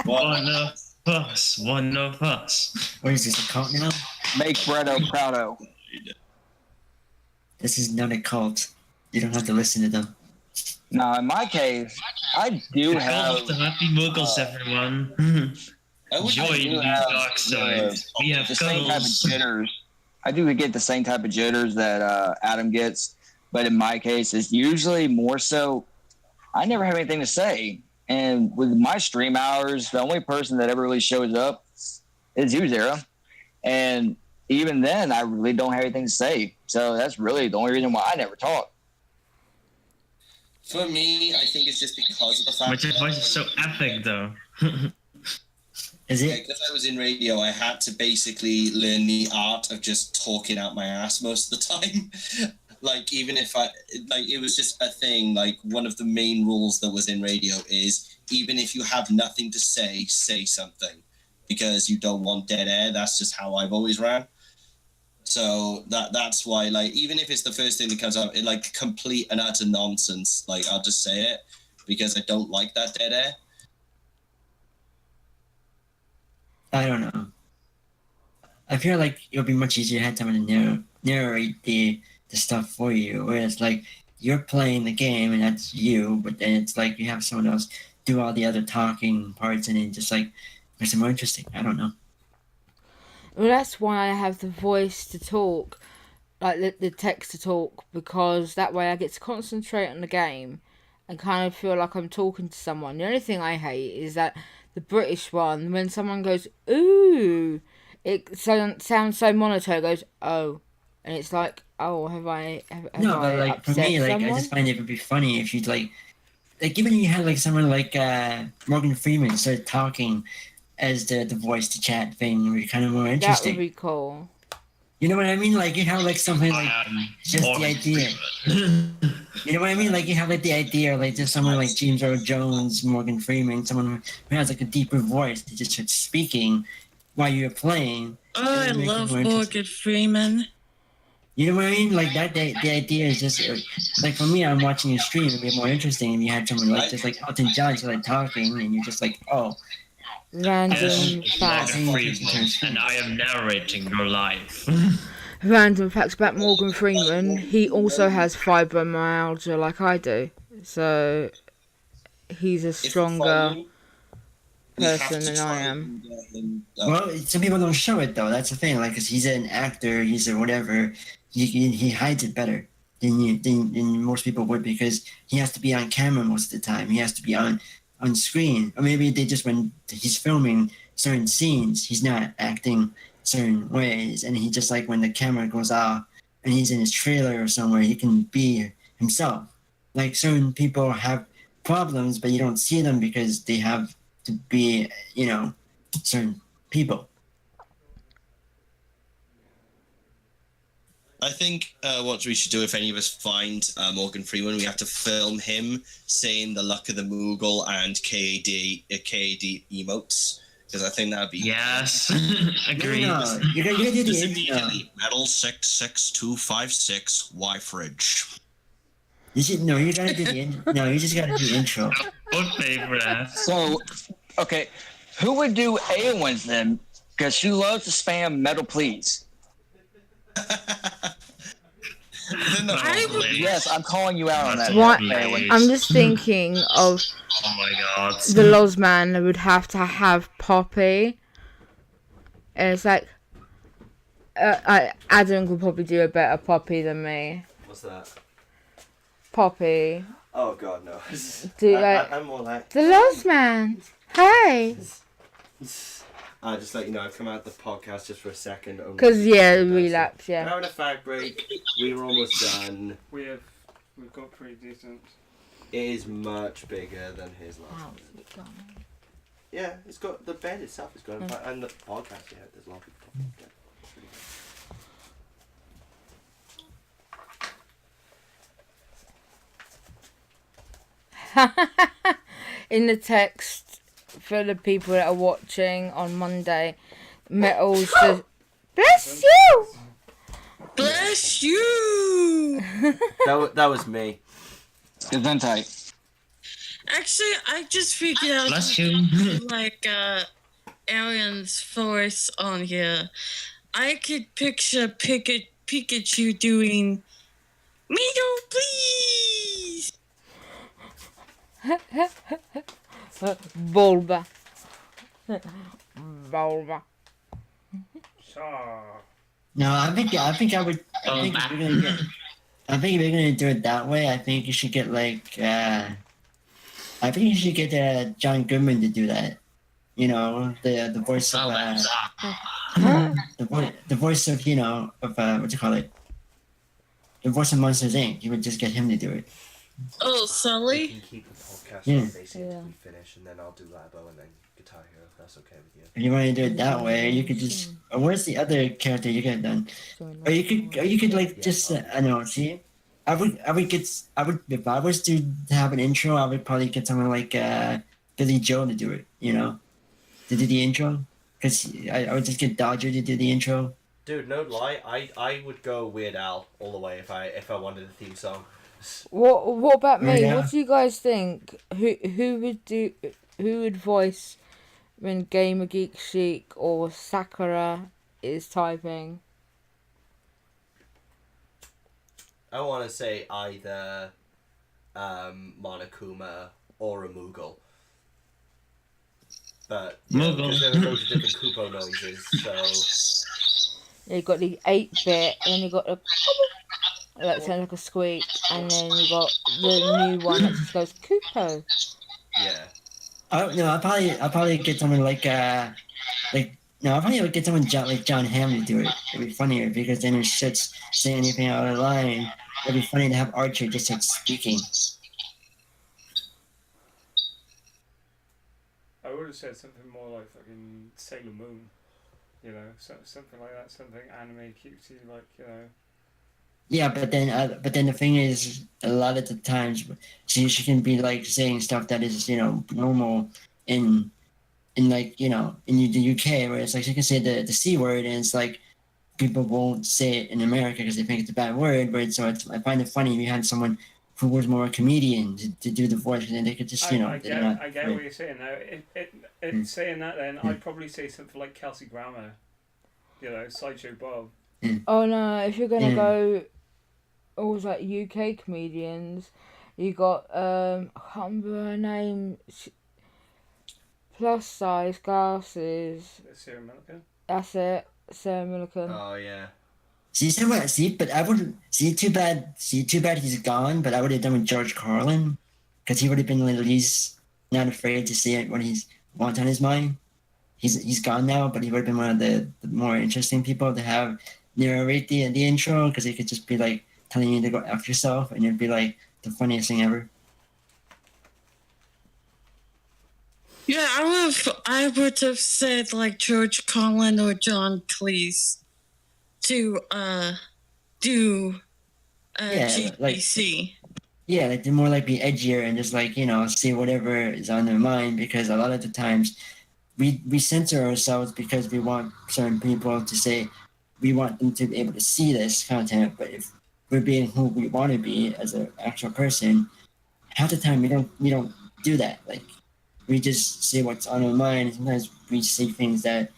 One of us, one of us. What is this, a cult now? Make Bretto proudo. This is not a cult. You don't have to listen to them. Now, in my case, I do have The happy Moogles, everyone. Join the dark side. We have the same type of cuddles. jitters. I do get the same type of jitters that Adam gets, but in my case, it's usually more so I never have anything to say. And with my stream hours, the only person that ever really shows up is you, Zara. And even then, I really don't have anything to say. So that's really the only reason why I never talk. For me, I think it's just because of the fact But your voice is so epic, though. Is it? because I was in radio, I had to basically learn the art of just talking out my ass most of the time. Like, even if it was just a thing, like, one of the main rules that was in radio is, even if you have nothing to say, say something. Because you don't want dead air. That's just how I've always ran. So that's why, like, even if it's the first thing that comes up, it, like, complete and utter nonsense, like, I'll just say it, because I don't like that dead air. I don't know. I feel like it'll be much easier to have someone to narrate the stuff for you, whereas like you're playing the game and that's you, but then it's like you have someone else do all the other talking parts and it just like makes it more interesting. I don't know. Well, that's why I have the voice to talk, like the text to talk, because that way I get to concentrate on the game and kind of feel like I'm talking to someone. The only thing I hate is that the British one, when someone goes, ooh, it sounds so monotone, goes, oh. And it's like, oh, have I No, but like for upset me, like someone? I just find it would be funny if you'd like given you had like someone like Morgan Freeman started talking as the voice to chat thing, would be kind of more That interesting. would be cool. You know what I mean? Like you have like something like just the idea. You know what I mean? Like you have like the idea, like just someone like James Earl Jones, Morgan Freeman, someone who has like a deeper voice to just start speaking while you're playing, Oh, I Make it love more interesting. Morgan Freeman. You know what I mean? Like that. The idea is just like for me, I'm watching a stream. It'd be more interesting if you had someone like just like Elton John, just like talking, and you're just like, oh, Random Yes, facts. Morgan Freeman, and I am narrating your life. Random facts about Morgan Freeman. He also has fibromyalgia like I do. So he's a stronger person than I am. well, some people don't show it though. That's the thing. Like, 'cause he's an actor, he's a whatever. He hides it better than most people would because he has to be on camera most of the time. He has to be on screen, or maybe they just when he's filming certain scenes, he's not acting certain ways, and he just like when the camera goes off and he's in his trailer or somewhere, he can be himself. Like certain people have problems, but you don't see them because they have to be, certain people. I think what we should do, if any of us find Morgan Freeman, we have to film him saying the luck of the Moogle and KAD emotes, because I think that'd be Yes, agreed. No, you gotta do the intro. immediately metal 66256 Y fridge. You should no. You gotta do the no. You just gotta do the intro. Would pay for that. So, okay, who would do Aowen's then? Because she loves to spam metal please. I would- Yes, I'm calling you out on that. What? Aowen. I'm just thinking of Oh my god. the Lozman would have to have Poppy. And it's like, Adam could probably do a better Poppy than me. What's that? Poppy. Oh god, no. Do like I'm more like the Lozman. Hey. just let you know I've come out the podcast just for a second. Because relapse. We're Yeah. having a fag break. We were almost done. We've got pretty decent. It is much bigger than his last one. Yeah, it's got the bed itself is good, and the podcast. Yeah, there's a lot of people. Yeah, it's really In the text for the people that are watching on Monday, Metal's just bless you. Bless you! good. That was me. Gesundheit. Actually, I just figured out Bless you. like Aaron's voice on here. I could picture Pikachu doing Mego, please! Bulba. Bulba. Shaw. No, I think I would. I think if you're gonna get. I think if you're gonna do it that way, I think you should get like. I think you should get John Goodman to do that. You know, the voice of the voice of what you call it. The voice of Monsters Inc. You would just get him to do it. Oh, We Sully? can keep the podcast Yeah. basically until we finish, and then I'll do Labo and then Guitar Hero. If that's okay with you. If you want to do it that way, you could just. Or where's the other character you could have done? Or you could like just. I know. See, I would if I was to have an intro, I would probably get someone like Billy Joe to do it. You know, to do the intro, because I would just get Dodger to do the intro. Dude, no lie, I would go Weird Al all the way if I wanted a theme song. What about me? Yeah. What do you guys think? Who would voice when GamerGeekChicUK or Sakura is typing? I want to say either Monokuma or a Moogle. But Moogle. because there are loads of different Kupo noises, so You got the 8-bit, and then you got the that sounds like a squeak, and then you got the new one that just goes Kupo. yeah. Oh no, I'll probably get someone like I'll probably get someone like John Hamm to do it. It'd be funnier because then it starts saying anything out of line. It'd be funny to have Archer just start speaking. I would have said something more like fucking Sailor Moon. You know, something like that, something anime cutesy, like, you know. Yeah, but then the thing is, a lot of the times she can be like saying stuff that is normal in in like in the UK, where it's like you can say the C word, and it's like people won't say it in America because they think it's a bad word. But I find it funny we had someone who was more a comedian to do the voice, and they could just I get what you're saying now. Saying that, then I'd probably say something like Kelsey Grammer, Sideshow Bob. Oh no, if you're gonna go, always like UK comedians, you got I can't remember her name. Plus size glasses. Sarah Millican. That's it, Sarah Millican. Oh yeah. But I wouldn't see. Too bad he's gone. But I would have done with George Carlin, because he would have been at least not afraid to say it what he wants on his mind. He's gone now, but he would have been one of the more interesting people to have narrate the intro, because he could just be like telling you to go F yourself, and it'd be like the funniest thing ever. Yeah, I would have said like George Carlin or John Cleese to do GGC. Like they're more like be edgier and just like say whatever is on their mind, because a lot of the times we censor ourselves because we want certain people to say we want them to be able to see this content. But if we're being who we want to be as an actual person, half the time we don't do that. Like we just say what's on our mind, and sometimes we say things that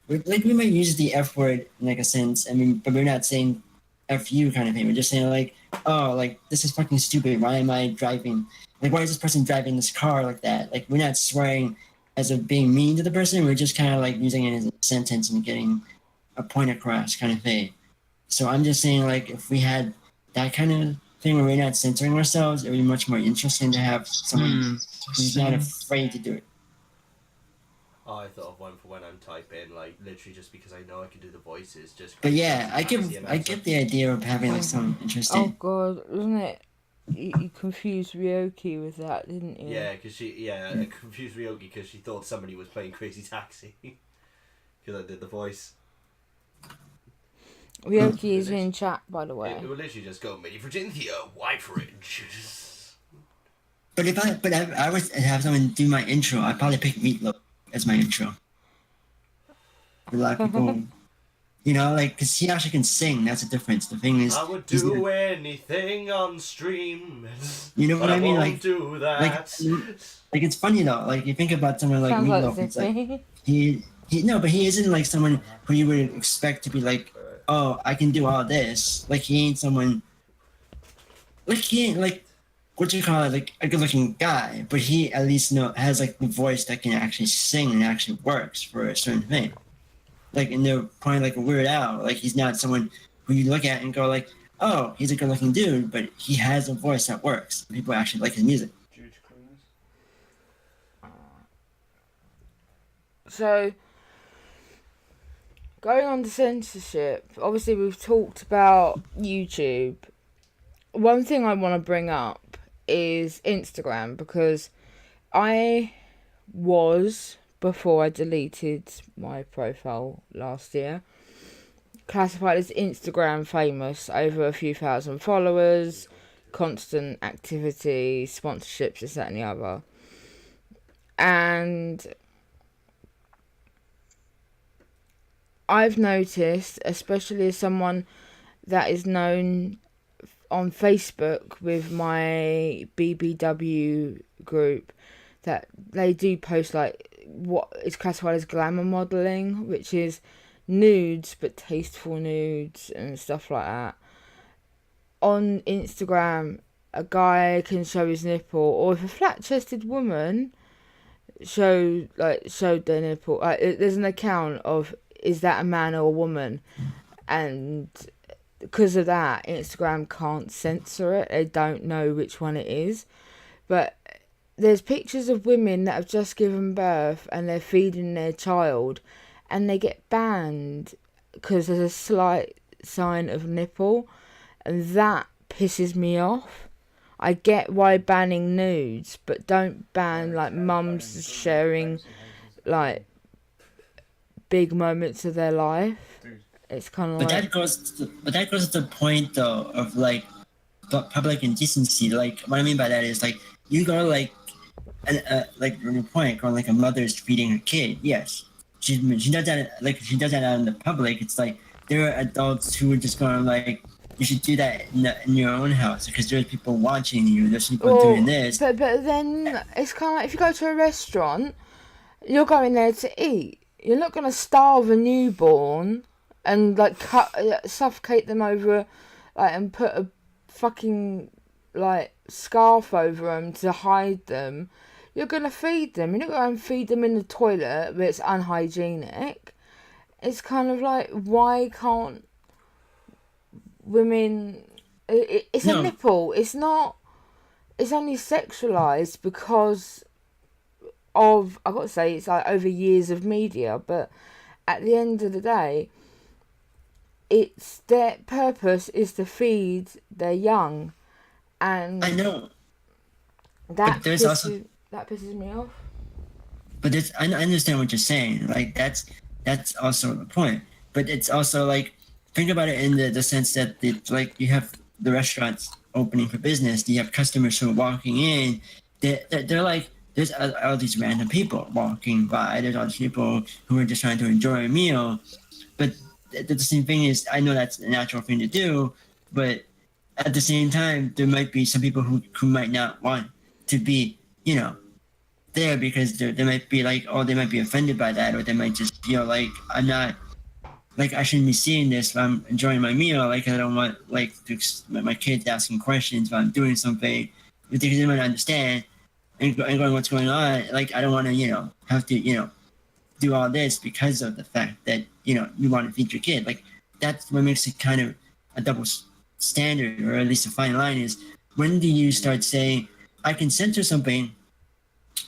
we might use the F word in like a sense. I mean, but we're not saying F you kind of thing. We're just saying like, oh, like this is fucking stupid. Why am I driving? Like, why is this person driving this car like that? Like, we're not swearing as of being mean to the person. We're just kind of like using it as a sentence and getting a point across kind of thing. So I'm just saying, like, if we had that kind of thing where we're not censoring ourselves, it would be much more interesting to have someone who's not afraid to do it. Oh, I thought of one for when I'm typing, like literally just because I know I can do the voices. But yeah, I get the idea of having like some interesting. Oh god, wasn't it? You confused Ryoki with that, didn't you? Yeah, because I confused Ryoki because she thought somebody was playing Crazy Taxi because I did the voice. Ryoki is in chat, by the way. It would literally just go, "Mini Virginia, white fridge." But if I was to have someone do my intro, I'd probably pick Meatloaf as my intro. A lot of people, like, because he actually can sing. That's the difference. The thing is, I would do anything on stream. You know what I mean? Like, do that. Like it's funny though. Like you think about someone like Meatloaf. It's like but he isn't like someone who you would expect to be like, oh, I can do all this. Like he ain't someone. Like he ain't like. What do you call it? Like a good-looking guy, but he at least has like the voice that can actually sing and actually works for a certain thing. Like in the point, like a Weird Al, like he's not someone who you look at and go like, oh, he's a good-looking dude, but he has a voice that works. People actually like his music. So, going on to censorship, obviously we've talked about YouTube. One thing I want to bring up is Instagram, because I was, before I deleted my profile last year, classified as Instagram famous, over a few thousand followers, constant activity, sponsorships, this, that and the other. And I've noticed, especially as someone that is known on Facebook with my BBW group, that they do post like what is classified as glamour modelling, which is nudes but tasteful nudes and stuff like that. On Instagram, a guy can show his nipple, or if a flat-chested woman showed their nipple, there's an account of is that a man or a woman, and because of that, Instagram can't censor it. They don't know which one it is. But there's pictures of women that have just given birth and they're feeding their child, and they get banned because there's a slight sign of nipple, and that pisses me off. I get why banning nudes, but don't ban like mums sharing like big moments of their life. It's kind of but like... that goes to the point though of like public indecency. Like what I mean by that is like you go like like your point, going like a mother's feeding her kid. Yes, she does that she does that out in the public. It's like there are adults who are just going like you should do that in your own house because there's people watching you. There's people doing this. But then it's kind of like if you go to a restaurant, you're going there to eat. You're not going to starve a newborn and like suffocate them over, like, and put a fucking like scarf over them to hide them. You're going to feed them. You're not going to feed them in the toilet where it's unhygienic. It's kind of like, why can't women... It's a nipple. It's not... It's only sexualised because of... I've got to say, it's like over years of media. But at the end of the day, it's their purpose is to feed their young. And I know. That pisses me off. But I understand what you're saying. Like that's also the point. But it's also like think about it in the sense that like you have the restaurants opening for business. You have customers who are walking in. They're like there's all these random people walking by. There's all these people who are just trying to enjoy a meal. But the same thing is I know that's a natural thing to do. But at the same time, there might be some people who might not want to be, there because they might be like, oh, they might be offended by that, or they might just feel like I'm not, like I shouldn't be seeing this. While I'm enjoying my meal. Like I don't want like my kids asking questions while I'm doing something because they might not understand and going what's going on. Like I don't want to, have to, do all this because of the fact that you want to feed your kid. Like that's what makes it kind of a double standard, or at least a fine line is when do you start saying I can censor something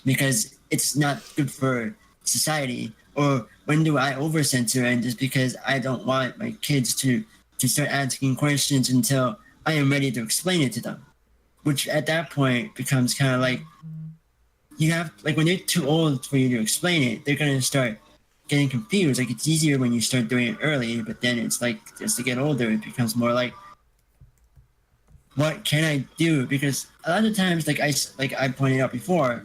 because it's not good for society, or when do I over censor and just because I don't want my kids to start asking questions until I am ready to explain it to them, which at that point becomes kind of like you have like when they're too old for you to explain it, they're gonna start getting confused. Like it's easier when you start doing it early, but then it's like as they get older it becomes more like what can I do? Because a lot of times, like I pointed out before,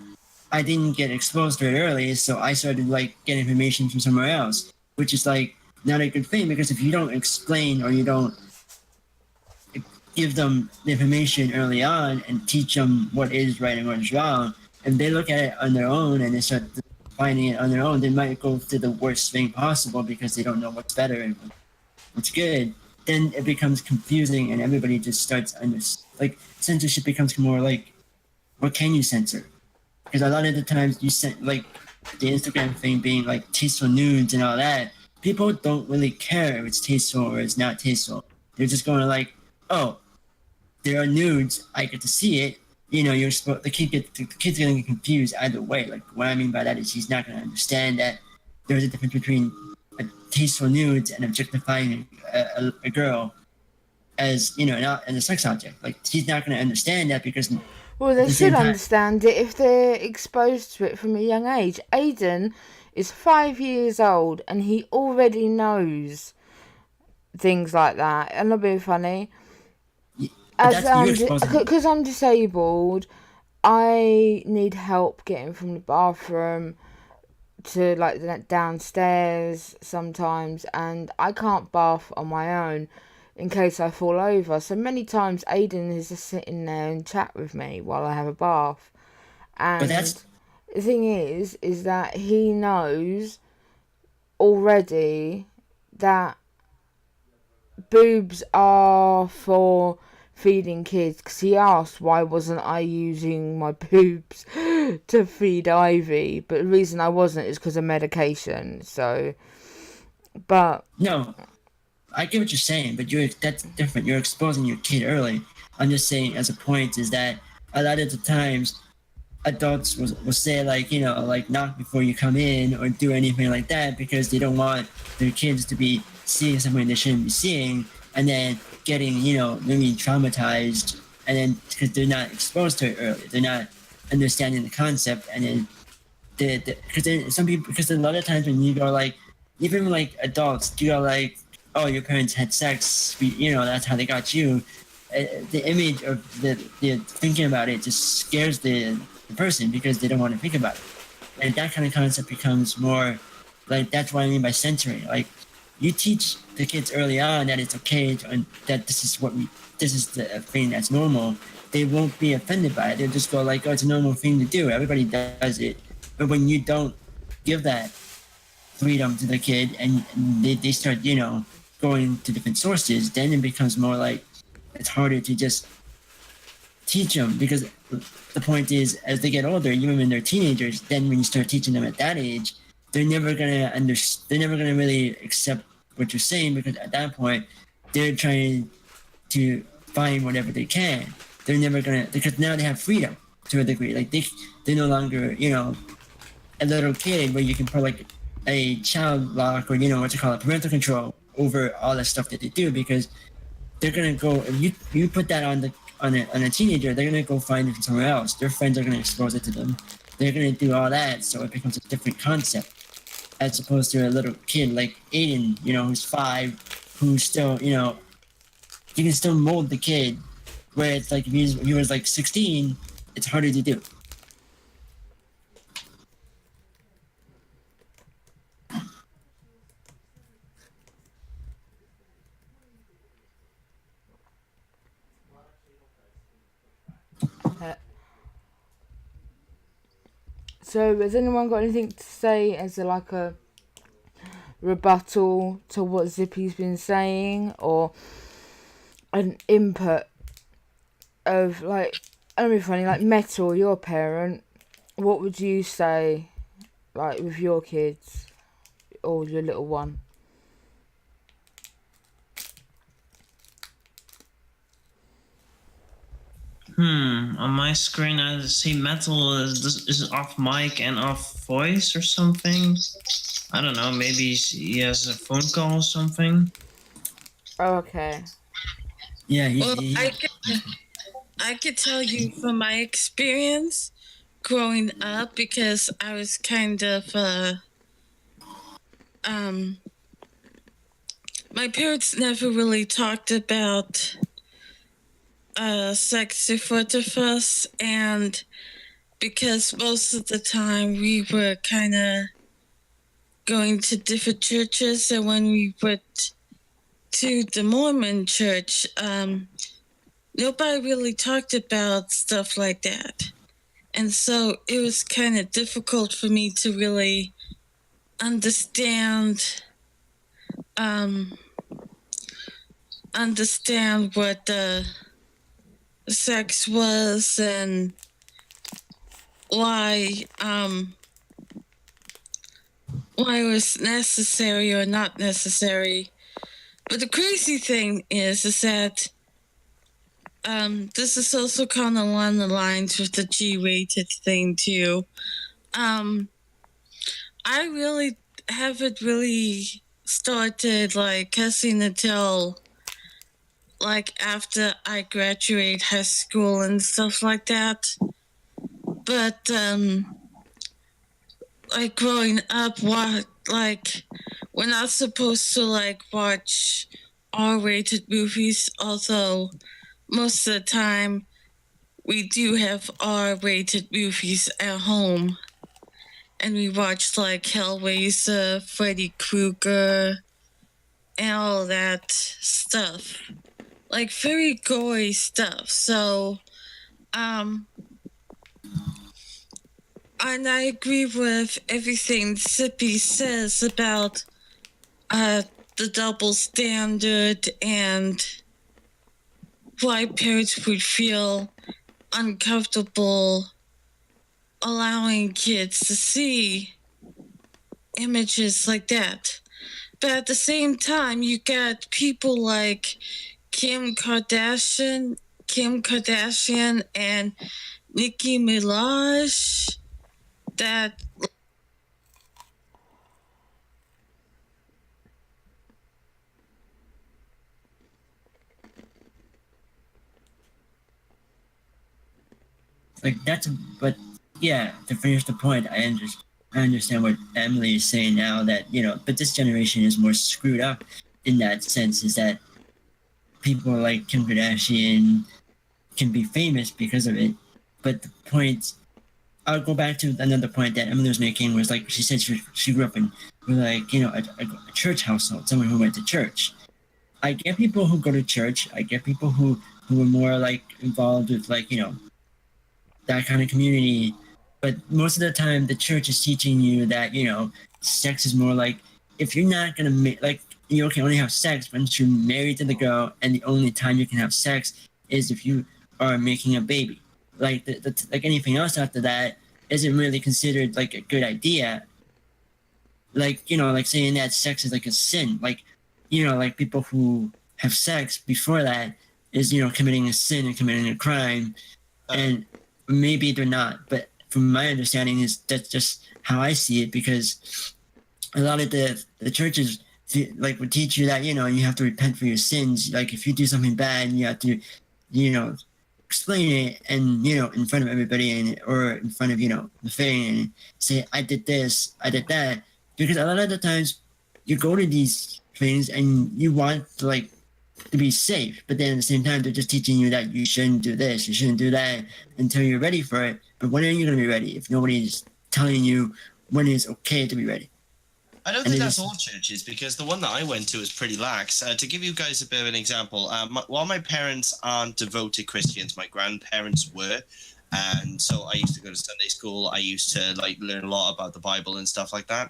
I didn't get exposed very early, so I started like getting information from somewhere else, which is like not a good thing because if you don't explain or you don't give them the information early on and teach them what is right and what is wrong, and they look at it on their own and they start finding it on their own, they might go to the worst thing possible because they don't know what's better and what's good. Then it becomes confusing and everybody just starts like censorship becomes more like what can you censor? Because a lot of the times you sent like the Instagram thing being like tasteful nudes and all that, people don't really care if it's tasteful or it's not tasteful. They're just going to like, oh, there are nudes, I get to see it. You're supposed the kid's gonna get confused either way. Like what I mean by that is he's not gonna understand that there's a difference between tasteful nudes and objectifying a girl as not as a sex object. Like he's not going to understand that because they should understand it if they're exposed to it from a young age. Aiden is 5 years old and he already knows things like that. I'm not being funny. Because I'm disabled, I need help getting from the bathroom to like downstairs sometimes, and I can't bath on my own in case I fall over. So many times Aiden is just sitting there and chat with me while I have a bath. And the thing is that he knows already that boobs are for feeding kids, because he asked why wasn't I using my boobs to feed Ivy, but the reason I wasn't is because of medication. So, but no, I get what you're saying, but that's different. You're exposing your kid early. I'm just saying as a point is that a lot of the times adults will say like like knock before you come in or do anything like that because they don't want their kids to be seeing something they shouldn't be seeing, and then getting maybe traumatized, and then because they're not exposed to it early, they're not understanding the concept, and then because a lot of times when you go like even like adults you go like, oh, your parents had sex, that's how they got you, the image of the thinking about it just scares the person because they don't want to think about it. And that kind of concept becomes more like, that's what I mean by censoring. Like, you teach the kids early on that it's okay and that this is the thing that's normal. They won't be offended by it. They'll just go like, oh, it's a normal thing to do. Everybody does it. But when you don't give that freedom to the kid and they start, going to different sources, then it becomes more like it's harder to just teach them, because the point is, as they get older, even when they're teenagers, then when you start teaching them at that age, they're never gonna really accept what you're saying, because at that point they're trying to find whatever they can. They're never gonna, because now they have freedom to a degree. Like they're no longer, a little kid where you can put like a child lock or parental control over all the stuff that they do, because they're gonna go, if you put that on a teenager, they're gonna go find it from somewhere else. Their friends are gonna expose it to them. They're gonna do all that, so it becomes a different concept, as opposed to a little kid like Aiden, who's 5, who's still, you can still mold the kid. Where it's like if he was like 16, it's harder to do. So, has anyone got anything to say as a rebuttal to what Zippy's been saying, or an input of it'll be funny, like Metal, your parent, what would you say, like with your kids or your little one? On my screen I see Metal is off mic and off voice or something. I don't know, maybe he has a phone call or something. Oh, okay. Yeah, I could tell you from my experience growing up, because I was kind of my parents never really talked about sex in front of us, and because most of the time we were kind of going to different churches, and when we went to the Mormon church, nobody really talked about stuff like that. And so it was kind of difficult for me to really understand what sex was and why it was necessary or not necessary. But the crazy thing is that this is also kind of along the lines with the G-rated thing too. I really haven't really started cussing until after I graduate high school and stuff like that. But growing up, we're not supposed to watch R-rated movies, although most of the time we do have R-rated movies at home, and we watch Hellraiser, Freddy Krueger, and all that stuff, very gory stuff. So and I agree with everything Zippy says about the double standard and why parents would feel uncomfortable allowing kids to see images like that. But at the same time, you got people like Kim Kardashian and Nicki Minaj that but yeah, to finish the point, I understand what Emily is saying now, that but this generation is more screwed up in that sense, is that people like Kim Kardashian can be famous because of it. But the point, I'll go back to another point that Emily was making, was like she said she grew up in like, you know, a church household, someone who went to church. I get people who go to church. I get people who are more like involved with, like, you know, that kind of community. But most of the time, the church is teaching you that, you know, sex is more like, if you're not gonna like, you can only have sex once you're married to the girl, and the only time you can have sex is if you are making a baby. Like like anything else after that isn't really considered like a good idea. Like, you know, like saying that sex is like a sin. Like, you know, like people who have sex before that is, you know, committing a sin and committing a crime, and maybe they're not. But from my understanding, is that's just how I see it, because a lot of the churches like would teach you that, you know, you have to repent for your sins. Like if you do something bad, you have to, you know, explain it, and, you know, in front of everybody, and or in front of, you know, the thing, and say, I did this, I did that. Because a lot of the times you go to these things and you want to, like, to be safe, but then at the same time they're just teaching you that you shouldn't do this, you shouldn't do that until you're ready for it. But when are you going to be ready if nobody's telling you when it's okay to be ready? I don't think that's all churches, because the one that I went to is pretty lax. To give you guys a bit of an example, while my parents aren't devoted Christians, my grandparents were, and so I used to go to Sunday school. I used to like learn a lot about the Bible and stuff like that.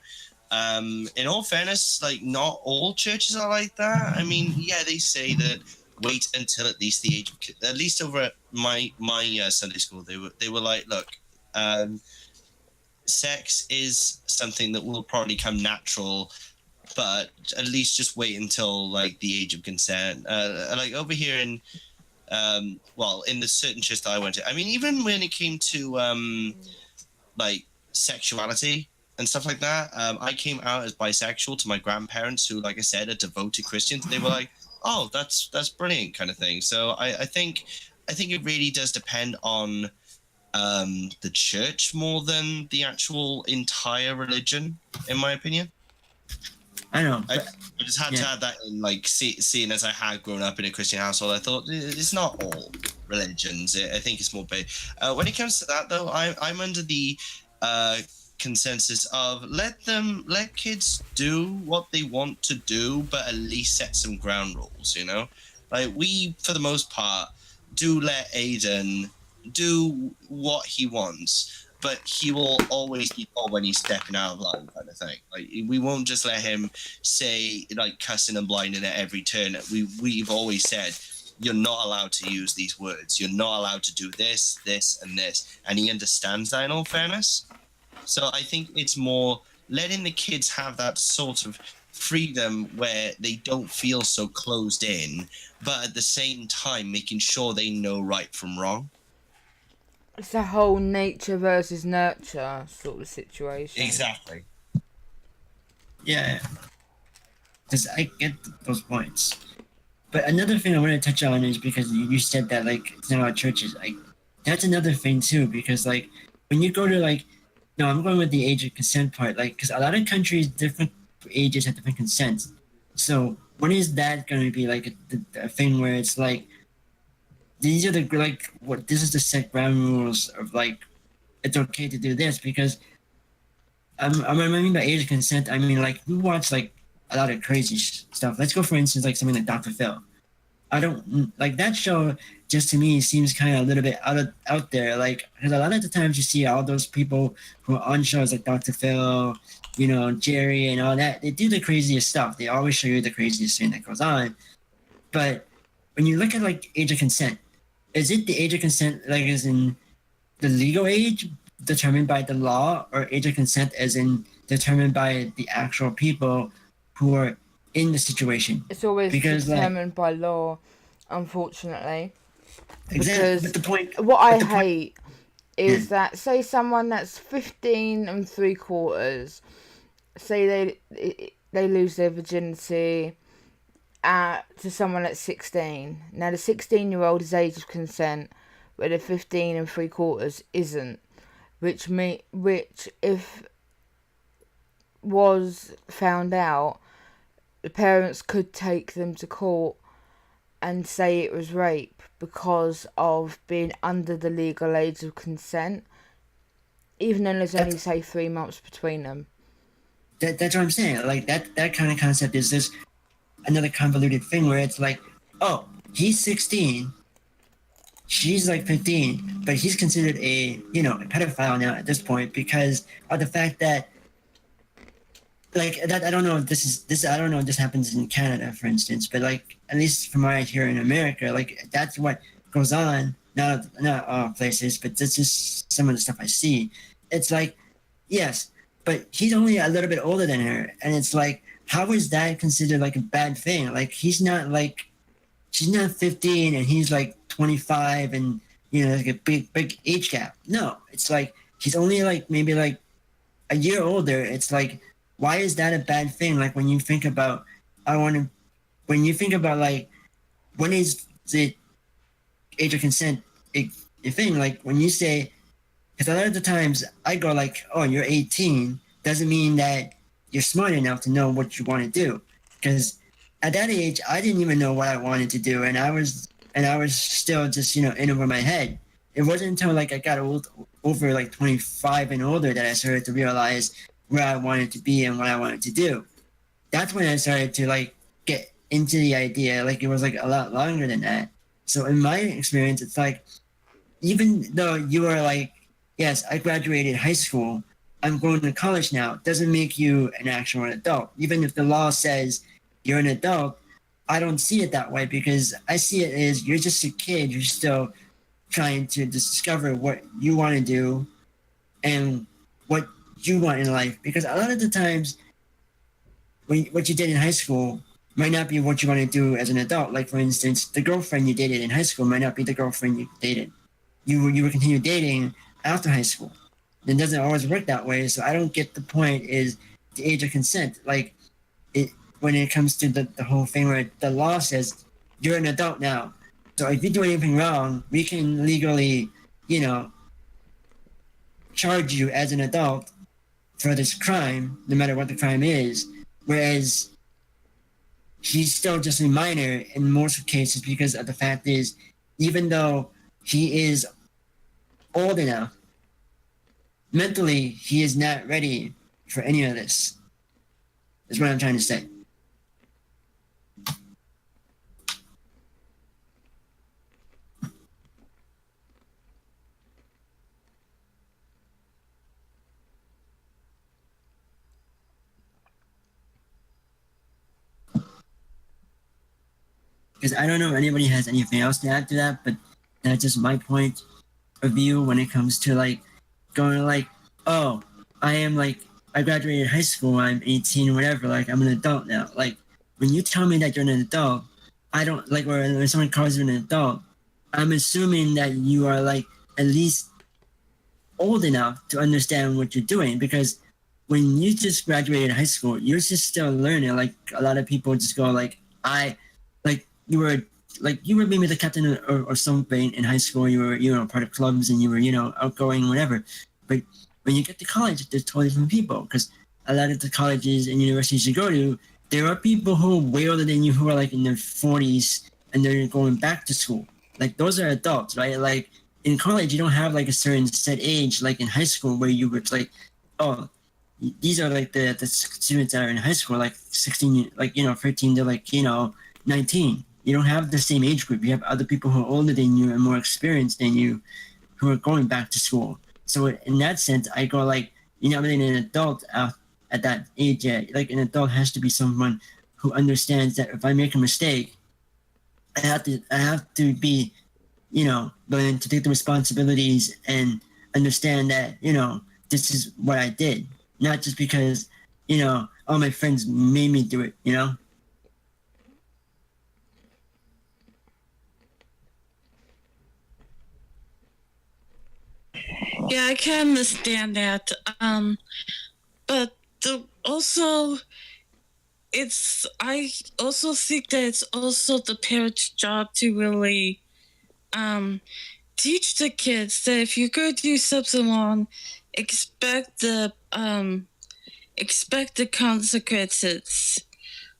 In all fairness, like not all churches are like that. I mean, yeah, they say that wait until at least the age of, at least over at my Sunday school, they were like, look, sex is something that will probably come natural, but at least just wait until like the age of consent. Like over here in well, in the certain church that I went to, I mean, even when it came to like sexuality and stuff like that, I came out as bisexual to my grandparents, who, like I said, are devoted Christians. They were like, oh, that's brilliant, kind of thing. So I think it really does depend on the church more than the actual entire religion, in my opinion. I know. I just had to add that in, like, seeing as I had grown up in a Christian household, I thought it's not all religions. I think it's more big. When it comes to that, though, I'm under the consensus of let kids do what they want to do, but at least set some ground rules, you know? Like, we, for the most part, do let Aiden do what he wants, but he will always be told when he's stepping out of line, kind of thing. Like, we won't just let him say, like, cussing and blinding at every turn. We've always said, you're not allowed to use these words. You're not allowed to do this, this, and this. And he understands that, in all fairness. So I think it's more letting the kids have that sort of freedom where they don't feel so closed in, but at the same time making sure they know right from wrong. It's a whole nature versus nurture sort of situation. Exactly. Yeah. Because I get those points. But another thing I want to touch on is because you said that, like, it's not about churches. Like, that's another thing, too, because, like, when you go to, like, no, I'm going with the age of consent part, like, because a lot of countries, different ages have different consents. So when is that going to be, like, a thing where it's, like, these are the, like, what, this is the set ground rules of, like, it's okay to do this, because I mean by age of consent, I mean, like, we watch, like, a lot of crazy stuff. Let's go, for instance, like something like Dr. Phil. I don't like that show. Just to me, seems kind of a little bit out there. Like, because a lot of the times you see all those people who are on shows like Dr. Phil, you know, Jerry, and all that. They do the craziest stuff. They always show you the craziest thing that goes on. But when you look at, like, age of consent, is it the age of consent, like, as in the legal age determined by the law, or age of consent as in determined by the actual people who are in the situation? It's always determined by law, unfortunately. Exactly. Because what I hate is that, say someone that's 15 and 3/4, say they lose their virginity to someone at 16. Now the 16-year-old is age of consent, but the 15 and 3/4 isn't, which if was found out, the parents could take them to court and say it was rape because of being under the legal age of consent, even though there's only, say, 3 months between them. That's what I'm saying. Like, that kind of concept is this another convoluted thing where it's like, oh, he's 16, she's like 15, but he's considered a pedophile now at this point because of the fact that, like, that I don't know if this I don't know if this happens in Canada, for instance, but like at least from what I hear in America, like that's what goes on. Not all places, but that's just some of the stuff I see. It's like, yes, but he's only a little bit older than her, and it's like, how is that considered like a bad thing? Like, she's not 15 and he's like 25, and like a big age gap. No, it's like he's only like maybe like a year older. It's like, why is that a bad thing? Like, when you think about, when you think about like, when is the age of consent a thing? Like, when you say, because a lot of the times I go like, oh, you're 18, doesn't mean that you're smart enough to know what you want to do. Because at that age, I didn't even know what I wanted to do, and I was still just in over my head. It wasn't until like I got over like 25 and older that I started to realize where I wanted to be and what I wanted to do. That's when I started to like get into the idea. Like, it was like a lot longer than that. So in my experience, it's like, even though you are like, yes, I graduated high school, I'm going to college now, doesn't make you an actual adult. Even if the law says you're an adult, I don't see it that way, because I see it as you're just a kid. You're still trying to discover what you want to do and what you want in life. Because a lot of the times, what you did in high school might not be what you want to do as an adult. Like, for instance, the girlfriend you dated in high school might not be the girlfriend you dated. You will continue dating after high school. It doesn't always work that way. So I don't get the point is the age of consent. Like, when it comes to the whole thing where the law says you're an adult now. So if you do anything wrong, we can legally, charge you as an adult for this crime, no matter what the crime is. Whereas he's still just a minor in most cases, because of the fact is, even though he is old enough, mentally he is not ready for any of this, is what I'm trying to say. Because I don't know if anybody has anything else to add to that, but that's just my point of view when it comes to like going like, oh, I graduated high school, I'm 18 or whatever, like I'm an adult now. Like, when you tell me that you're an adult, I don't like, or when someone calls you an adult, I'm assuming that you are like at least old enough to understand what you're doing. Because when you just graduated high school, you're just still learning. Like, a lot of people just go like, you were maybe the captain or something in high school. You were part of clubs and you were outgoing, whatever. But when you get to college, there's totally different people, because a lot of the colleges and universities you go to, there are people who are way older than you, who are like in their 40s and they're going back to school. Like, those are adults, right? Like, in college, you don't have like a certain set age like in high school, where you would like, oh, these are like the students that are in high school, like 16, like 13 to like 19. You don't have the same age group. You have other people who are older than you and more experienced than you, who are going back to school. So in that sense, I go like, I'm not an adult at that age yet. Like, an adult has to be someone who understands that if I make a mistake, I have to be, willing to take the responsibilities and understand that, this is what I did. Not just because, all my friends made me do it, Yeah, I can understand that. But also, I also think that it's also the parents' job to really teach the kids that if you go do something wrong, expect the consequences.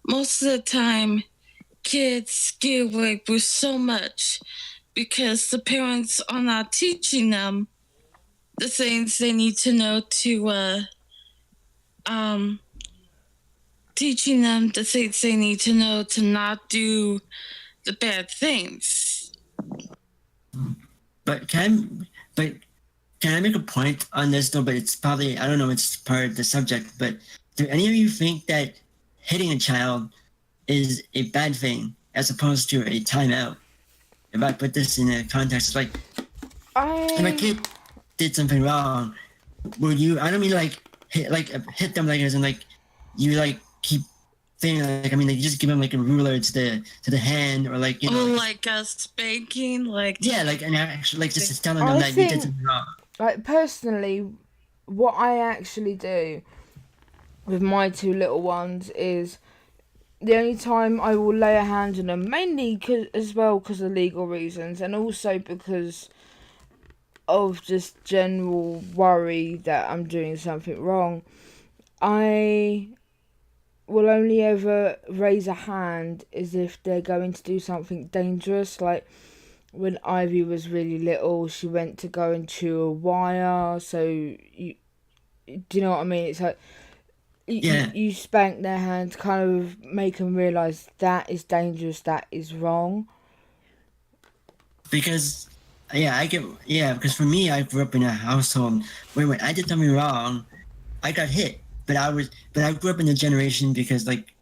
Most of the time, kids get away with so much because the parents are not teaching them the things they need to know to teaching them the things they need to know to not do the bad things. But can I make a point on this though? But it's probably, I don't know, it's part of the subject. But do any of you think that hitting a child is a bad thing as opposed to a timeout? If I put this in a context, like if a kid did something wrong, would you? I don't mean like hit them like as in like you like keep thing like, I mean like you just give them like a ruler to the hand, or like, you know, like a spanking, like yeah, like an actual, like just telling them that you did something wrong. Like personally, what I actually do with my two little ones is the only time I will lay a hand on them, mainly because of legal reasons, and also because of just general worry that I'm doing something wrong. I will only ever raise a hand is if they're going to do something dangerous. Like when Ivy was really little, she went to go and chew a wire. So do you know what I mean? It's like you spank their hand, kind of make them realise that is dangerous, that is wrong. Because because for me, I grew up in a household where when I did something wrong, I got hit. But I grew up in a generation because like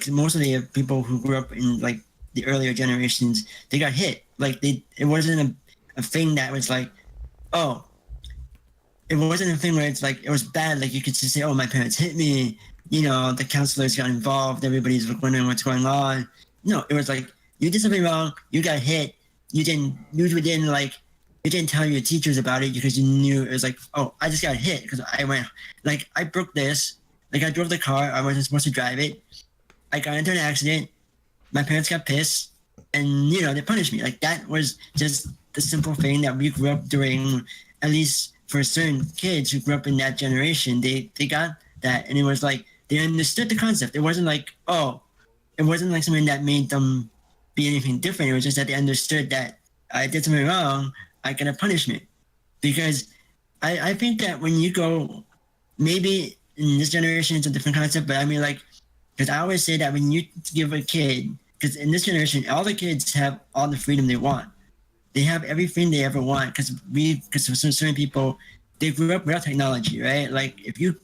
most of the people who grew up in like the earlier generations, they got hit. Like it wasn't a thing that was like, oh, it wasn't a thing where it's like it was bad. Like you could just say, oh, my parents hit me. You know, the counselors got involved. Everybody's wondering what's going on. No, it was like you did something wrong. You got hit. You didn't tell your teachers about it because you knew it was like, oh, I just got hit because I broke this. Like I drove the car. I wasn't supposed to drive it. I got into an accident. My parents got pissed, and you know they punished me. Like that was just the simple thing that we grew up doing. At least for certain kids who grew up in that generation, they got that, and it was like they understood the concept. It wasn't like, oh, it wasn't like something that made them be anything different. It was just that they understood that I did something wrong, I get a punishment. Because I think that when you go, maybe in this generation it's a different concept, but I mean like, because I always say that when you give a kid, because in this generation, all the kids have all the freedom they want. They have everything they ever want because for certain people, they grew up without technology, right? Like if you,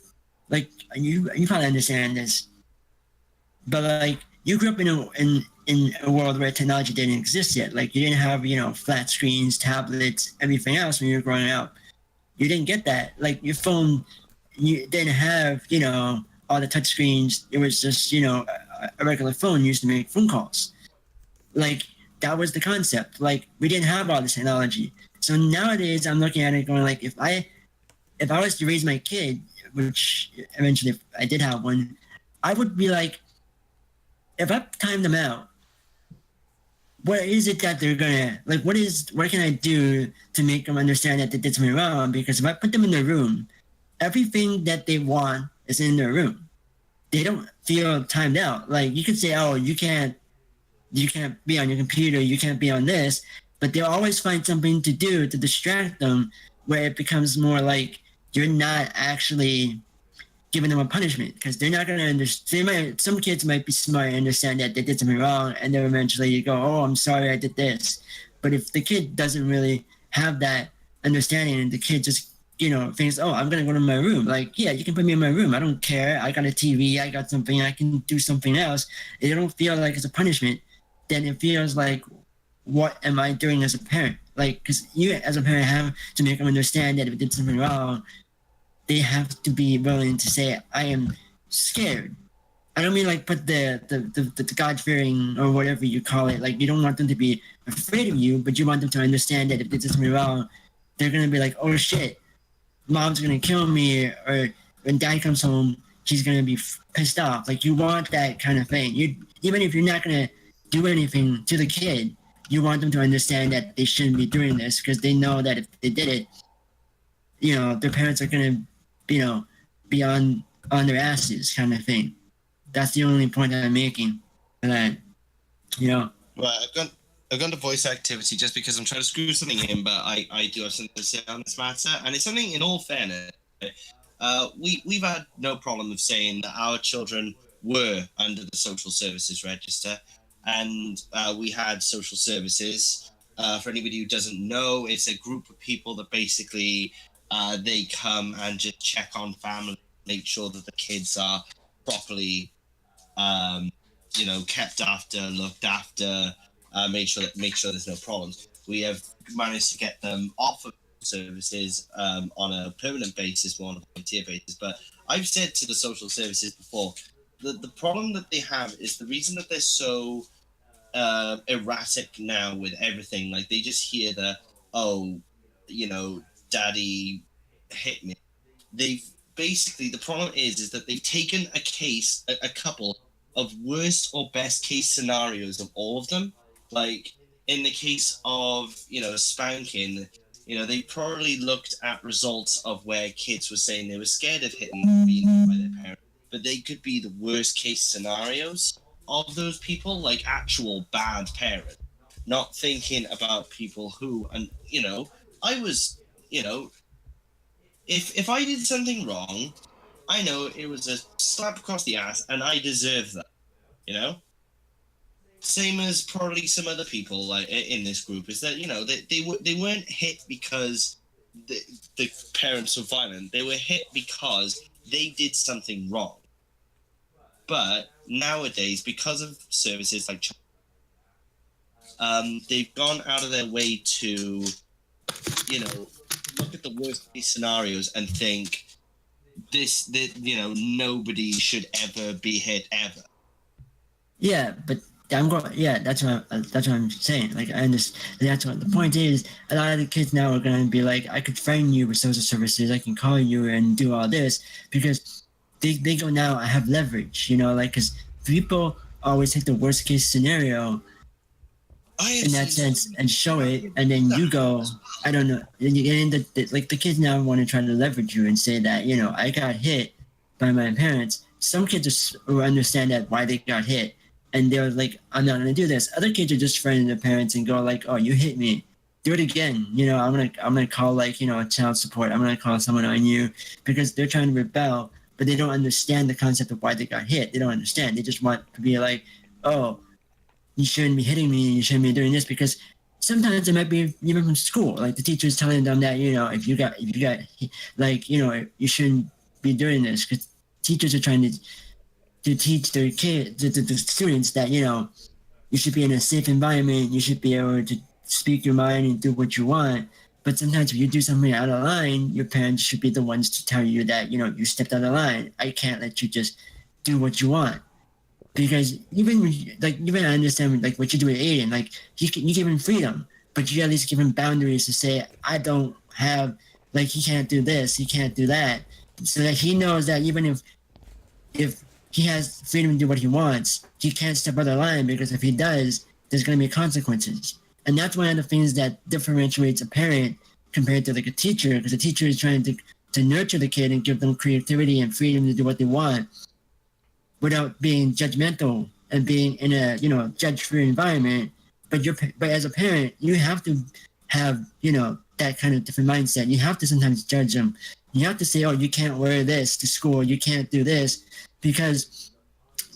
like you probably understand this, but like you grew up in a world where technology didn't exist yet. Like you didn't have, you know, flat screens, tablets, everything else when you were growing up. You didn't get that. Like your phone, you didn't have, you know, all the touch screens. It was just, you know, a regular phone used to make phone calls. Like that was the concept. Like we didn't have all this technology. So nowadays I'm looking at it going like, if I was to raise my kid, which eventually I did have one, I would be like, if I time them out, what is it that they're gonna like? What can I do to make them understand that they did something wrong? Because if I put them in their room, everything that they want is in their room. They don't feel timed out. Like you could say, oh, you can't be on your computer, you can't be on this, but they'll always find something to do to distract them, where it becomes more like you're not actually giving them a punishment, because they're not going to understand. Some kids might be smart and understand that they did something wrong, and then eventually you go, oh, I'm sorry I did this. But if the kid doesn't really have that understanding, and the kid just, you know, thinks, oh, I'm going to go to my room. Like, yeah, you can put me in my room. I don't care. I got a TV. I got something. I can do something else. They don't feel like it's a punishment. Then it feels like, what am I doing as a parent? Like, because you as a parent have to make them understand that if they did something wrong, they have to be willing to say, I am scared. I don't mean like put the God-fearing or whatever you call it. Like you don't want them to be afraid of you, but you want them to understand that if they did something wrong, they're going to be like, oh shit, mom's going to kill me. Or when dad comes home, she's going to be pissed off. Like you want that kind of thing. Even if you're not going to do anything to the kid, you want them to understand that they shouldn't be doing this, because they know that if they did it, you know, their parents are going to, you know, be on their asses kind of thing. That's the only point that I'm making for that. You know. Right, I've gone to voice activity just because I'm trying to screw something in, but I do have something to say on this matter, and it's something in all fairness. We've had no problem of saying that our children were under the social services register, and we had social services. For anybody who doesn't know, it's a group of people that basically they come and just check on family, make sure that the kids are properly kept after, looked after, make sure there's no problems. We have managed to get them off of services on a permanent basis, more on a volunteer basis. But I've said to the social services before, the problem that they have is the reason that they're so erratic now with everything. Like they just hear that, oh, daddy hit me. They've basically, the problem is that they've taken a couple of worst or best case scenarios of all of them. Like in the case of spanking, they probably looked at results of where kids were saying they were scared of being hit by their parents, but they could be the worst case scenarios of those people, like actual bad parents, not thinking about people who, and I was, if I did something wrong, I know it was a slap across the ass, and I deserve that. Same as probably some other people like in this group is that they weren't hit because the parents were violent. They were hit because they did something wrong. But nowadays, because of services like they've gone out of their way to look at the worst case scenarios and think nobody should ever be hit ever. Yeah, but that's what I'm saying. Like I understand. That's what the point is. A lot of the kids now are gonna be like, I could threaten you with social services. I can call you and do all this because they go now. I have leverage. Because people always take the worst case scenario in that sense and show it, and then you go, I don't know. And the kids now want to try to leverage you and say that I got hit by my parents. Some kids will understand that why they got hit, and they're like, I'm not gonna do this. Other kids are just threatening their parents and go like, oh, you hit me, do it again. I'm gonna call child support. I'm gonna call someone on you because they're trying to rebel, but they don't understand the concept of why they got hit. They don't understand. They just want to be like, oh, you shouldn't be hitting me, you shouldn't be doing this, because sometimes it might be even from school, like the teacher's telling them that if you got you shouldn't be doing this, because teachers are trying to teach their kids, the students, that you should be in a safe environment, you should be able to speak your mind and do what you want. But sometimes if you do something out of line, your parents should be the ones to tell you that you stepped out of line. I can't let you just do what you want. Because even I understand what you do with Aiden, you give him freedom, but you at least give him boundaries to say, I don't have, he can't do this, he can't do that, so that he knows that even if he has freedom to do what he wants, he can't step out of line, because if he does, there's going to be consequences. And that's one of the things that differentiates a parent compared to a teacher, because a teacher is trying to nurture the kid and give them creativity and freedom to do what they want, without being judgmental and being in a judge-free environment. But as a parent, you have to have that kind of different mindset. You have to sometimes judge them. You have to say, oh, you can't wear this to school, you can't do this, because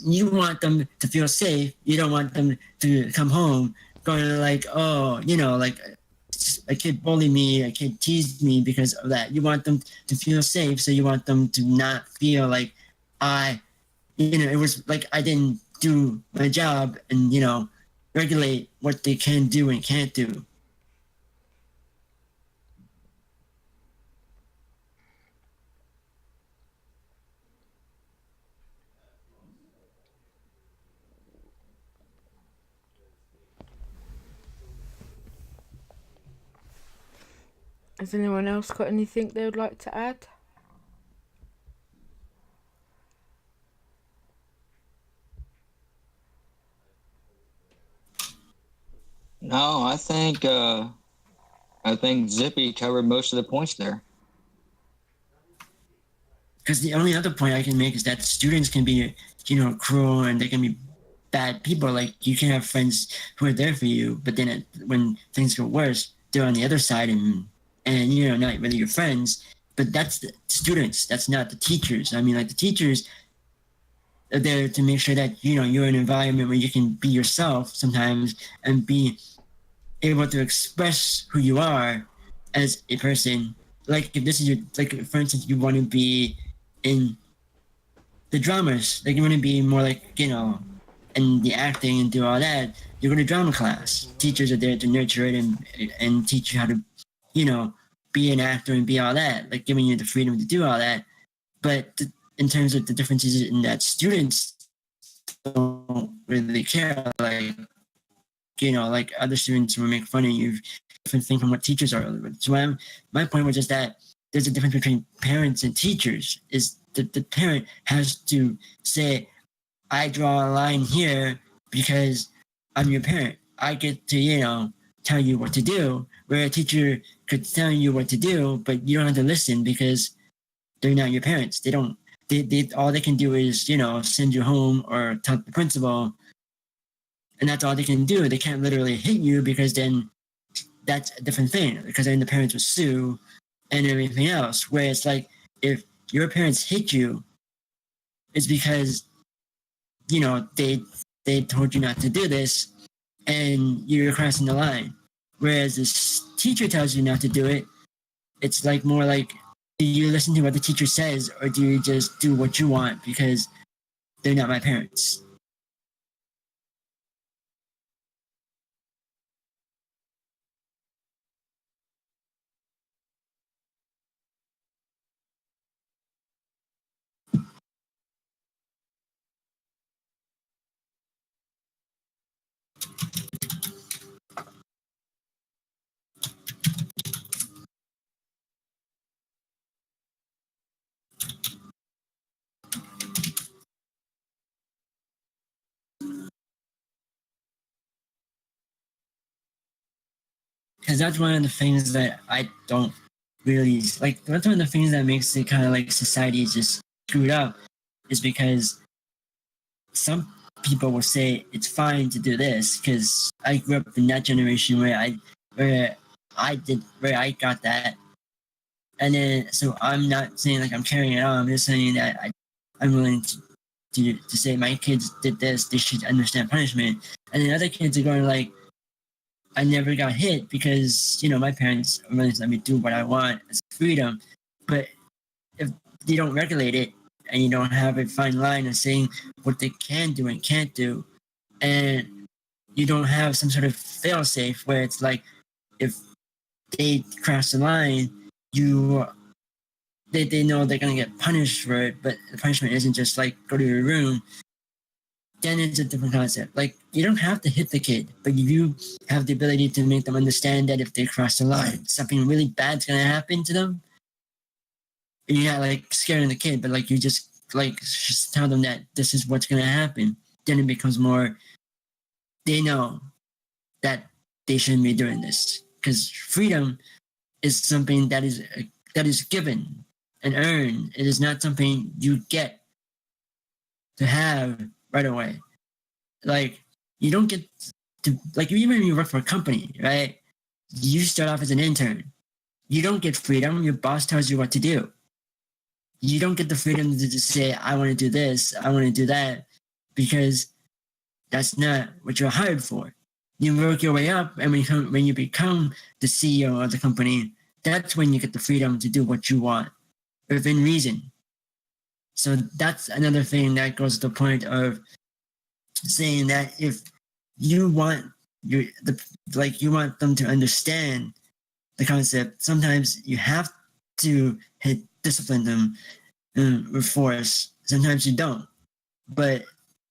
you want them to feel safe. You don't want them to come home going like, oh, a kid bullied me, a kid teased me because of that. You want them to feel safe, so you want them to not feel like it was like I didn't do my job and, regulate what they can do and can't do. Has anyone else got anything they would like to add? No, I think Zippy covered most of the points there. Because the only other point I can make is that students can be, cruel, and they can be bad people. Like you can have friends who are there for you, but then when things go worse, they're on the other side and not really your friends. But that's the students. That's not the teachers. I mean, like the teachers are there to make sure that you're in an environment where you can be yourself sometimes and be able to express who you are as a person. Like if this is for instance, you want to be in the dramas, like you want to be more like in the acting and do all that. You go to drama class. Teachers are there to nurture it and teach you how to be an actor and be all that, like giving you the freedom to do all that. But in terms of the differences in that, students don't really care. Like other students will make fun of you, different thing from what teachers are. So my point was just that there's a difference between parents and teachers. Is the parent has to say, I draw a line here because I'm your parent. I get to tell you what to do. Where a teacher could tell you what to do, but you don't have to listen because they're not your parents. They don't. They all they can do is send you home or tell the principal, and that's all they can do. They can't literally hit you because then that's a different thing. Because then the parents will sue and everything else. Whereas like if your parents hit you, it's because they told you not to do this, and you're crossing the line. Whereas this teacher tells you not to do it, it's like more like, do you listen to what the teacher says or do you just do what you want because they're not my parents? Because that's one of the things that I don't really like. That's one of the things that makes it kind of like society is just screwed up, is because some people will say it's fine to do this because I grew up in that generation where I got that, and then so I'm not saying like I'm carrying it on. I'm just saying that I'm willing to say my kids did this, they should understand punishment, and then other kids are going like, I never got hit because my parents are willing to let me do what I want. It's freedom, but if you don't regulate it and you don't have a fine line of saying what they can do and can't do, and you don't have some sort of fail-safe where it's like if they cross the line, they know they're gonna get punished for it, but the punishment isn't just like go to your room. Then it's a different concept. Like you don't have to hit the kid, but you have the ability to make them understand that if they cross the line, something really bad's gonna happen to them. And you're not like scaring the kid, but like you just tell them that this is what's gonna happen. Then it becomes more. They know that they shouldn't be doing this because freedom is something that is given and earned. It is not something you get to have right away. Like you don't get to even when you work for a company, right? You start off as an intern. You don't get freedom. Your boss tells you what to do. You don't get the freedom to just say, I want to do this, I want to do that, because that's not what you're hired for. You work your way up, and when you become the CEO of the company, that's when you get the freedom to do what you want within reason. So that's another thing that goes to the point of saying that if you want you want them to understand the concept, sometimes you have to discipline them with force. Sometimes you don't. But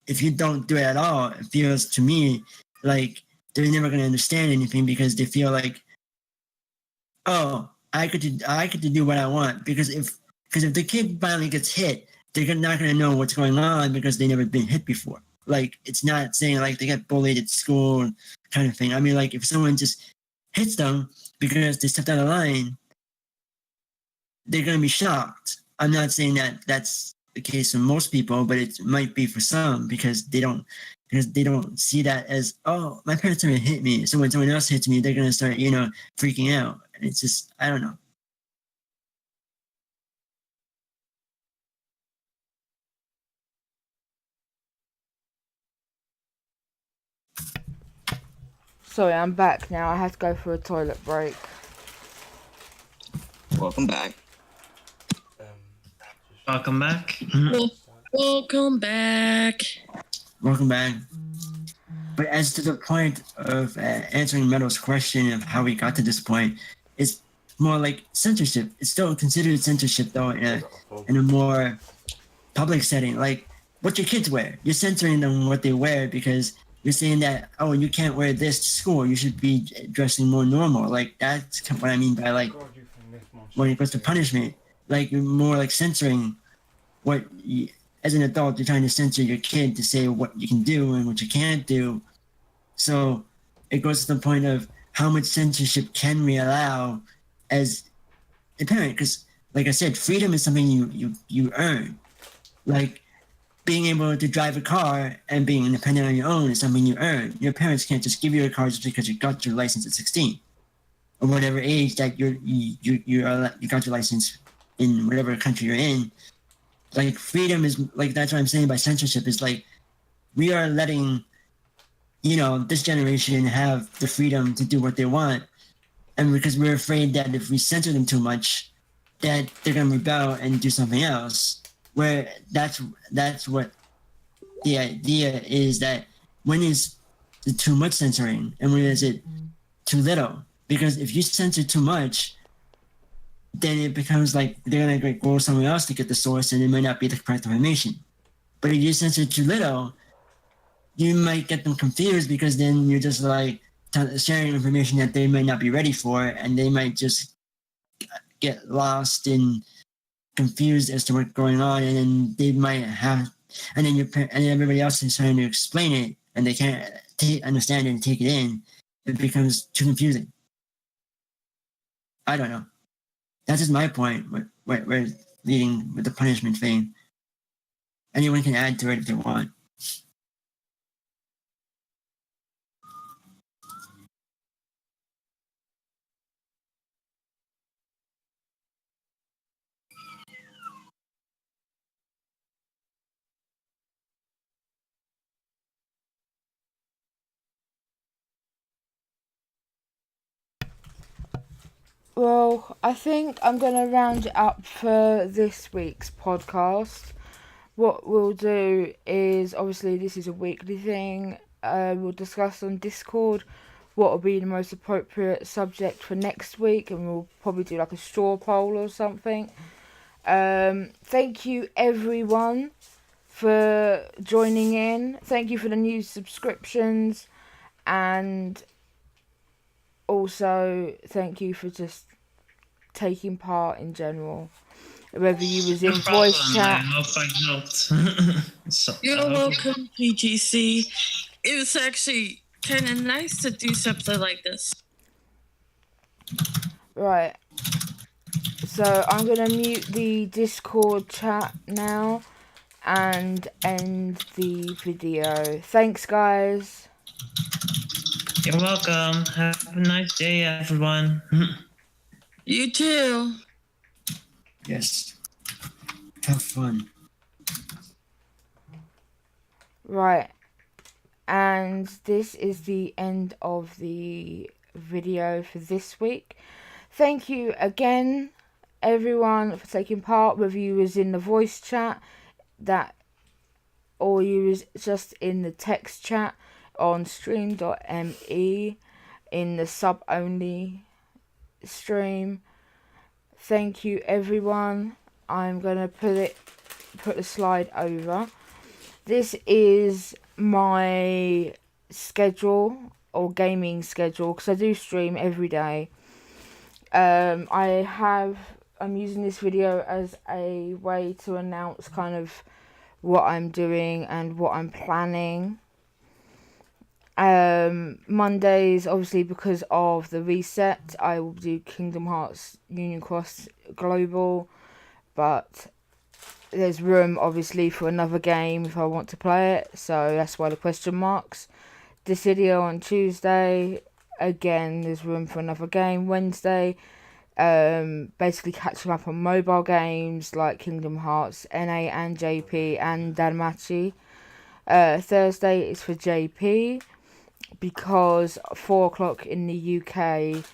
if you don't do it at all, it feels to me like they're never going to understand anything because they feel like, oh, I get to do what I want. Because if the kid finally gets hit, they're not going to know what's going on because they've never been hit before. Like, it's not saying like they get bullied at school kind of thing. I mean, like if someone just hits them because they stepped out of line, they're going to be shocked. I'm not saying that that's the case for most people, but it might be for some because they don't see that as, oh, my parents are gonna hit me. So when someone else hits me, they're gonna start, freaking out. And it's just, I don't know. Sorry, I'm back now. I had to go for a toilet break. Welcome back. Welcome back. Welcome back. Welcome back. But as to the point of answering Metal's question of how we got to this point, it's more like censorship. It's still considered censorship, though, in a more public setting. Like, what your kids wear. You're censoring them what they wear because you're saying that, oh, you can't wear this to school. You should be dressing more normal. Like, that's what I mean by, like, when it goes to punishment. Like, you're more like censoring what you, as an adult, you're trying to censor your kid to say what you can do and what you can't do. So it goes to the point of how much censorship can we allow as a parent? Because, like I said, freedom is something you earn. Like, being able to drive a car and being independent on your own is something you earn. Your parents can't just give you a car just because you got your license at 16 or whatever age that you got your license in whatever country you're in. Like, freedom is, like, that's what I'm saying by censorship is, like, we are letting, this generation have the freedom to do what they want. And because we're afraid that if we censor them too much, that they're going to rebel and do something else. Where that's what the idea is, that when is it too much censoring and when is it too little? Because if you censor too much, then it becomes like they're going to go somewhere else to get the source and it might not be the correct information. But if you censor too little, you might get them confused because then you're just like sharing information that they might not be ready for, and they might just get lost and confused as to what's going on, and then they might have, and then and everybody else is trying to explain it, and they can't understand it and take it in. It becomes too confusing. I don't know. That's just my point. We're leading with the punishment thing. Anyone can add to it if they want. Well, I think I'm going to round it up for this week's podcast. What we'll do is, obviously this is a weekly thing, we'll discuss on Discord what will be the most appropriate subject for next week, and we'll probably do like a straw poll or something. Thank you everyone for joining in. Thank you for the new subscriptions, and also thank you for just taking part in general, whether you was in voice chat. I hope I helped. You're welcome, PGC. It was actually kind of nice to do something like this. Right. So I'm going to mute the Discord chat now and end the video. Thanks, guys. You're welcome. Have a nice day, everyone. You too. Yes. Have fun. Right. And this is the end of the video for this week. Thank you again, everyone, for taking part, whether you was in the voice chat or you was just in the text chat on stream.me in the sub only stream. Thank you everyone. I'm gonna put the slide over. This is my schedule or gaming schedule, because I do stream every day. I'm using this video as a way to announce kind of what I'm doing and what I'm planning. Mondays, obviously because of the reset, I will do Kingdom Hearts Union Cross Global, but there's room, obviously, for another game if I want to play it. So that's why the question marks. Dissidio on Tuesday. Again, there's room for another game. Wednesday, basically catching up on mobile games like Kingdom Hearts, NA and JP and Danmachi. Thursday is for JP because 4 o'clock in the UK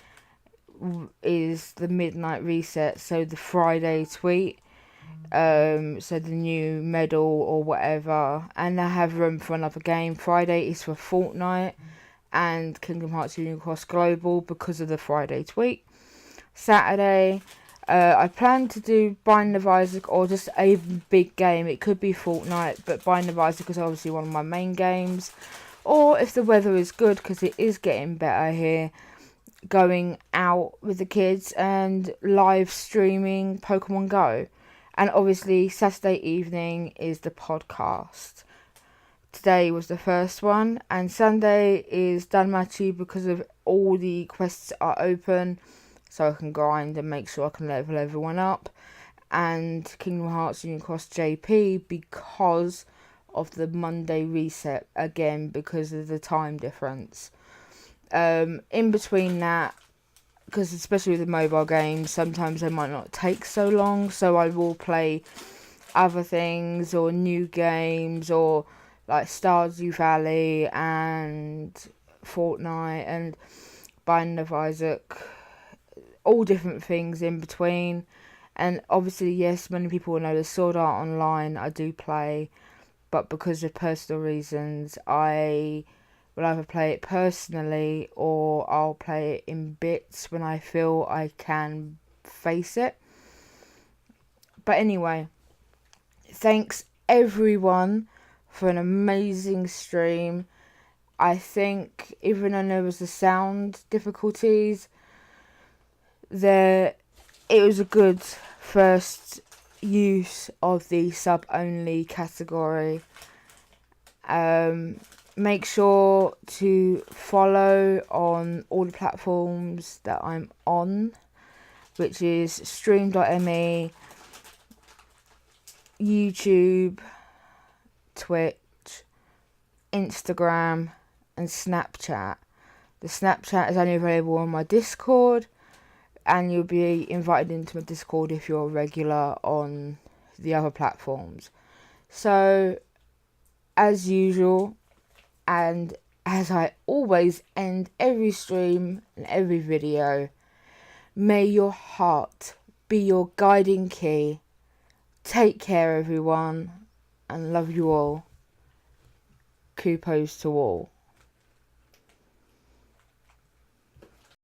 is the midnight reset, so the Friday tweet, so the new medal or whatever, and I have room for another game. Friday is for Fortnite and Kingdom Hearts Union Cross Global because of the Friday tweet. Saturday, I plan to do Binding of Isaac or just a big game. It could be Fortnite, but Binding of Isaac is obviously one of my main games. Or if the weather is good, because it is getting better here, going out with the kids and live streaming Pokemon Go. And obviously Saturday evening is the podcast. Today was the first one, and Sunday is Danmachi because of all the quests are open, so I can grind and make sure I can level everyone up. And Kingdom Hearts Union Cross JP because of the Monday reset, again because of the time difference. In between that, because especially with the mobile games, sometimes they might not take so long, so I will play other things or new games or like Stardew Valley and Fortnite and Binding of Isaac, all different things in between. And obviously, yes, many people will know the Sword Art Online I do play, but because of personal reasons, I will either play it personally or I'll play it in bits when I feel I can face it. But anyway, thanks everyone for an amazing stream. I think even though there was the sound difficulties, it was a good first use of the sub-only category. Make sure to follow on all the platforms that I'm on, which is stream.me, YouTube, Twitch, Instagram, and Snapchat. The Snapchat is only available on my Discord, and you'll be invited into my Discord if you're a regular on the other platforms. So, as usual, and as I always end every stream and every video, may your heart be your guiding key. Take care, everyone, and love you all. Kudos to all.